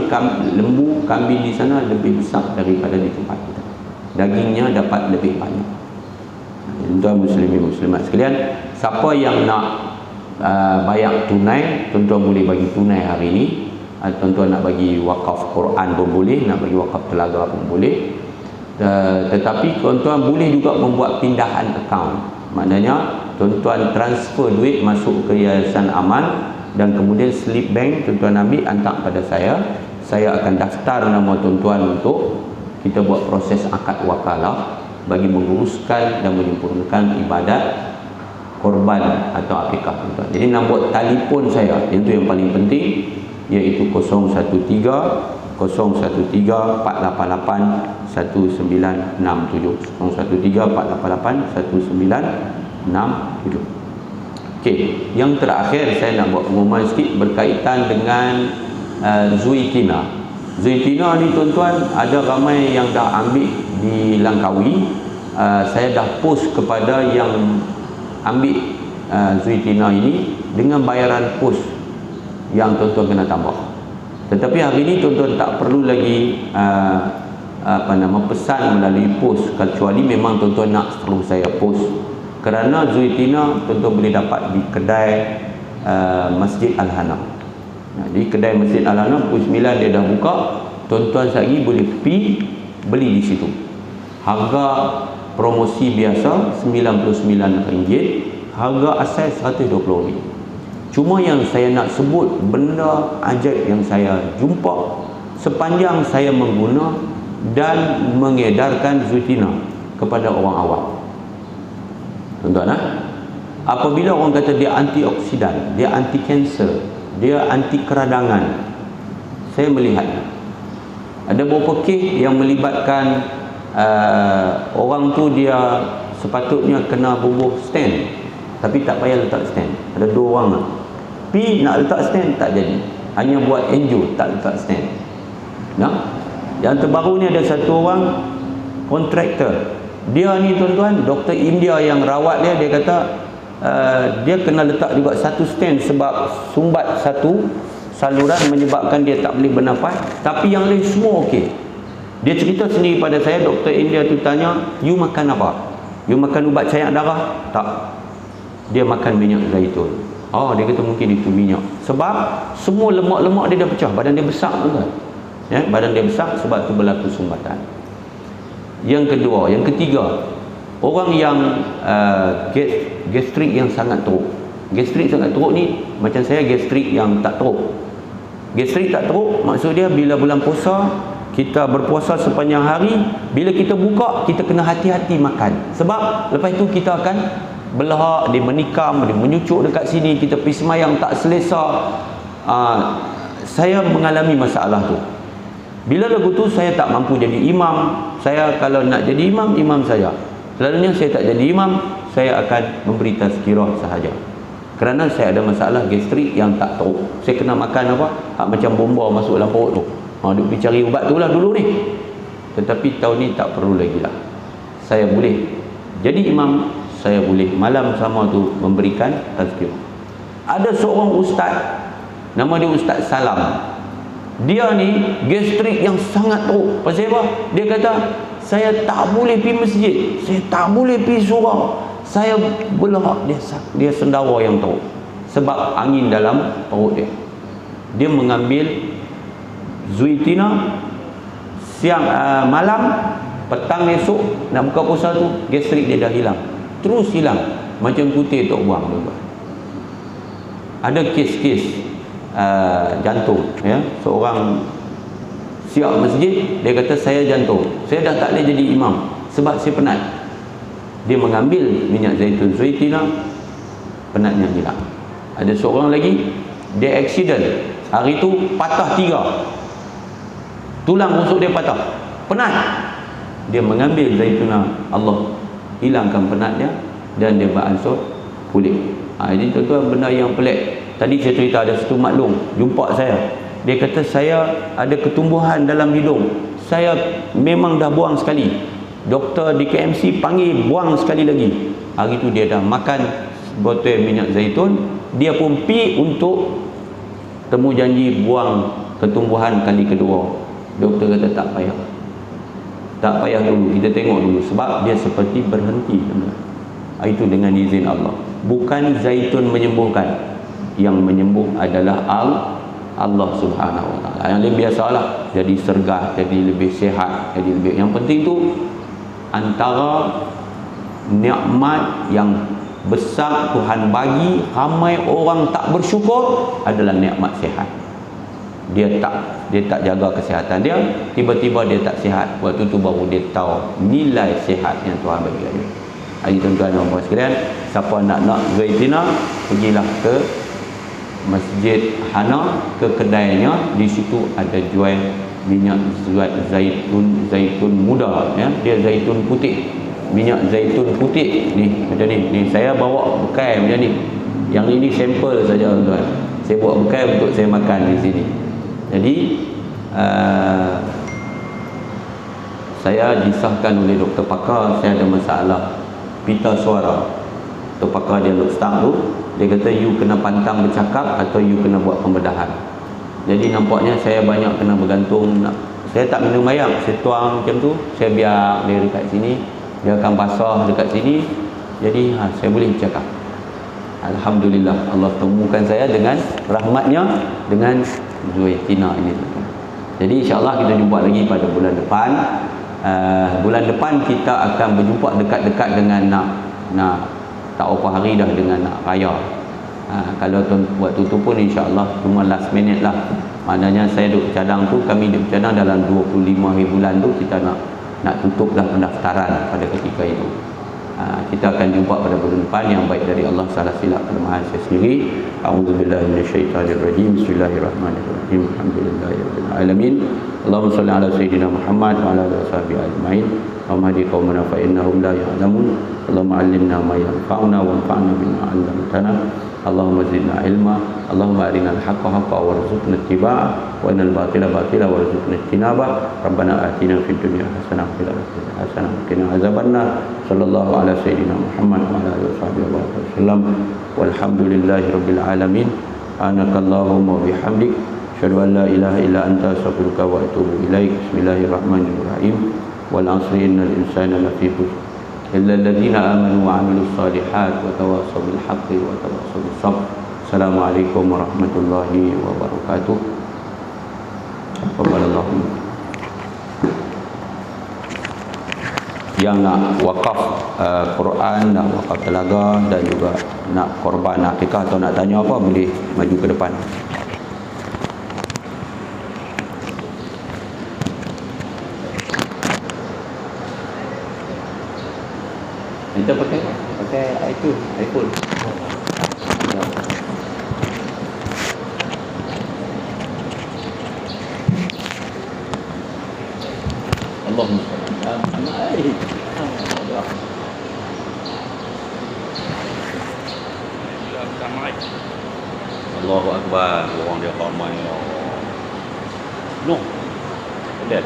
lembu, kambing di sana lebih besar daripada di tempat kita. Dagingnya dapat lebih banyak. Tuan muslimin muslimat sekalian, siapa yang nak bayar tunai, tuan-tuan boleh bagi tunai hari ini. Tuan-tuan nak bagi wakaf Quran pun boleh, nak bagi wakaf telaga pun boleh. Tetapi tuan-tuan boleh juga membuat pindahan akaun. Maknanya tuan-tuan transfer duit masuk ke Yayasan Aman dan kemudian slip bank tuan-tuan ambil hantar pada saya. Saya akan daftar nama tuan-tuan untuk kita buat proses akad wakalah bagi menguruskan dan menyempurnakan ibadat korban atau akikah tuan-tuan. Jadi nombor telefon saya itu yang paling penting, iaitu 013 013 488 1967 013 488 1967. Okey, yang terakhir saya nak buat pengumuman sikit berkaitan dengan Zuitina. Zuitina ni tuan-tuan, ada ramai yang dah ambil di Langkawi. Saya dah post kepada yang ambil Zuitina ini dengan bayaran pos yang tuan-tuan kena tambah. Tetapi hari ini tuan-tuan tak perlu lagi pesan melalui pos, kecuali memang tuan-tuan nak terus saya post. Kerana Zuitina tuan-tuan boleh dapat di kedai Masjid Al-Hanam. Di kedai Masjid Al-Hanam pukul 9 dia dah buka. Tuan-tuan sehari boleh pergi beli di situ. Harga promosi biasa RM99, harga asal RM120. Cuma yang saya nak sebut benda ajaib yang saya jumpa sepanjang saya mengguna dan mengedarkan Zuitina kepada orang awam. Tuan-tuan, apabila orang kata dia antioksidan, dia anti kanser, dia anti keradangan, saya melihat ada beberapa kes yang melibatkan orang tu dia sepatutnya kena bubuh stand, tapi tak payah letak stand. Ada 2 orang lah. Pi nak letak stand tak jadi, hanya buat angio tak letak stand. Nah, yang terbaru ni ada satu orang kontraktor. Dia ni tuan-tuan, doktor India yang rawat dia, dia kata dia kena letak juga satu stand sebab sumbat satu saluran menyebabkan dia tak boleh bernafas, tapi yang lain semua okey. Dia cerita sendiri pada saya, doktor India tu tanya, you makan apa? You makan ubat cair darah? Tak. Dia makan minyak zaitun. Oh, dia kata mungkin itu minyak. Sebab semua lemak-lemak dia dah pecah, badan dia besar tuan-tuan. Ya, badan dia besar sebab tu berlaku sumbatan. Yang kedua, yang ketiga, orang yang gastrik yang sangat teruk. Gastrik sangat teruk ni macam saya, gastrik yang tak teruk. Gastrik tak teruk maksud dia bila bulan puasa kita berpuasa sepanjang hari, bila kita buka kita kena hati-hati makan. Sebab lepas itu kita akan belahak, dia menikam, dia menyucuk dekat sini, kita pergi semayang tak selesa. Saya mengalami masalah tu. Bila lagu tu saya tak mampu jadi imam. Saya kalau nak jadi imam, imam saya. Selalunya saya tak jadi imam, saya akan memberi tazkirah sahaja. Kerana saya ada masalah gastrik yang tak teruk. Saya kena makan apa? Macam bomba masuk dalam perut tu. Dia pergi cari ubat tu lah dulu ni. Tetapi tahun ni tak perlu lagi lah. Saya boleh jadi imam, saya boleh malam sama tu memberikan tazkirah. Ada seorang ustaz, nama dia Ustaz Salam. Dia ni gastrik yang sangat teruk. Pasal apa? Dia kata, saya tak boleh pergi masjid, saya tak boleh pergi surau, saya belah. Dia sendawa yang teruk sebab angin dalam perut dia. Dia mengambil Zuitina siang, malam, petang esok nak buka puasa tu, gastrik dia dah hilang, terus hilang macam kutih tak buang juga. Ada kes-kes jantung, ya, seorang siap masjid, dia kata saya jantung, saya dah tak boleh jadi imam sebab saya penat. Dia mengambil minyak zaitun Zuitina, penatnya hilang. Ada seorang lagi, dia accident, hari tu patah 3, tulang rusuk dia patah, penat. Dia mengambil zaituna, Allah hilangkan penatnya dan dia beransur pulih. Ini tuan-tuan benda yang pelik. Tadi saya cerita ada satu maklum jumpa saya. Dia kata saya ada ketumbuhan dalam hidung. Saya memang dah buang sekali. Doktor di KMC panggil buang sekali lagi. Hari tu dia dah makan botol minyak zaitun. Dia pun pi untuk temu janji buang ketumbuhan kali kedua. Doktor kata tak payah. Tak payah dulu, kita tengok dulu. Sebab dia seperti berhenti. Itu dengan izin Allah. Bukan zaitun menyembuhkan. Yang menyembuh adalah Allah Subhanahu Wa Taala. Yang lain biasalah, jadi sergah, jadi lebih sihat, jadi lebih. Yang penting tu antara nikmat yang besar Tuhan bagi, ramai orang tak bersyukur adalah nikmat sihat. Dia tak jaga kesihatan dia, tiba-tiba dia tak sihat. Waktu tu baru dia tahu nilai sihat yang Tuhan bagi dia. Jadi tuan-tuan dan puan sekalian, siapa nak Zuitina, pergilah ke Masjid Hana, ke kedainya. Di situ ada jual minyak zaitun muda, ya. Dia zaitun putih, minyak zaitun putih ni macam ni. Saya bawa bekal macam ni. Yang ini sampel saja tuan. Saya bawa bekal untuk saya makan di sini. Jadi saya disahkan oleh doktor pakar, saya ada masalah pita suara. Doktor pakar dia start tu, dia kata you kena pantang bercakap atau you kena buat pembedahan. Jadi nampaknya saya banyak kena bergantung. Saya tak minum air, saya tuang macam tu, saya biar dia dekat sini, dia akan basah dekat sini. Jadi saya boleh bercakap. Alhamdulillah, Allah temukan saya dengan rahmatnya, dengan Zuitina ini. Jadi insyaAllah kita jumpa lagi pada bulan depan. Bulan depan kita akan berjumpa dekat-dekat dengan nak tak berapa hari dah dengan nak raya. Kalau waktu tu pun insyaAllah cuma last minute lah. Maknanya saya duk cadang tu, kami duk cadang dalam 25 hari bulan tu kita nak tutup dah pendaftaran pada ketika itu. Kita akan jumpa pada bulan depan. Yang baik dari Allah, salah silap kelemahan saya sendiri. A'udzubillahi minasyaitanirrajim. Bismillahirrahmanirrahim. Alhamdulillahirabbil alamin. Allahumma shalli ala sayyidina Muhammad wa ala alihi washabihi ajmain. Allahumma hdi qaumana fa innahum la ya'lamun. Allahumma 'allimna ma yanfa'una wanfa'na bima 'allamtana. Allahumma zidna ilma. Allahumma arina al-haqqa haqqan warzuqna ittiba'ah wa arina al-batila batila warzuqna ijtinabah. Rabbana atina fid dunya hasanah wa fil akhirati hasanah wa qina azabannar. Sallallahu ala sayyidina Muhammad wa ala alihi wasallam. Walhamdulillahi rabbil alamin. Subhanakallahumma wa bihamdik, asyhadu an la ilaha illa anta, astaghfiruka wa atubu ilaik. Bismillahirrahmanirrahim. Wal 'asri innal insana lafi khusr illa alladziina aamanu wa 'amilus shalihaati wa tawassaw bil haqqi wa tawassaw bis sabr. Assalamualaikum warahmatullahi wabarakatuh. Wabarakatuh. Yang nak wakaf Quran, nak wakaf telaga dan juga nak korban akikah atau nak tanya apa, boleh maju ke depan. Kita pakai iPhone. Allahumma Allahu Akbar. Orang dia ramai. No. Lihat.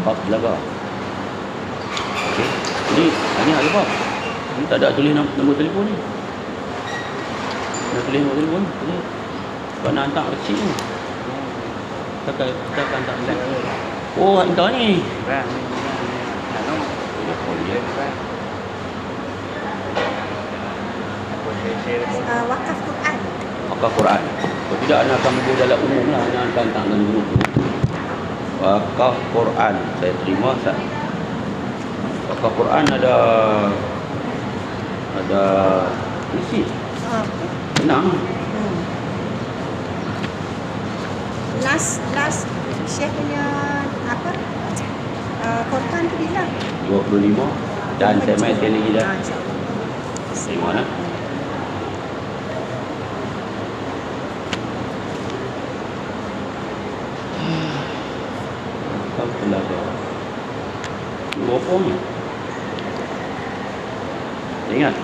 Pak belaga. Okey. Ini ada apa? Ini tak ada tulis nombor telefon ni. Nak tulis nombor telefon. Ini sebab nak hantar kecil ni. Kita hantar ni. Oh, hantar ni. Telefon dia. Wakaf Quran. Wakaf Quran. Kalau tidak, anda akan berdua dalam umum lah. Anda akan hantar dalam grup. Wakaf Quran. Saya terima. Wakaf Quran ada isi. Senang. Last Syekh punya apa? Quran tu bila? 25. Dan saya main sekali lagi dah. Terima lah. Wakaf Telaga. Berapa ni? Ingat?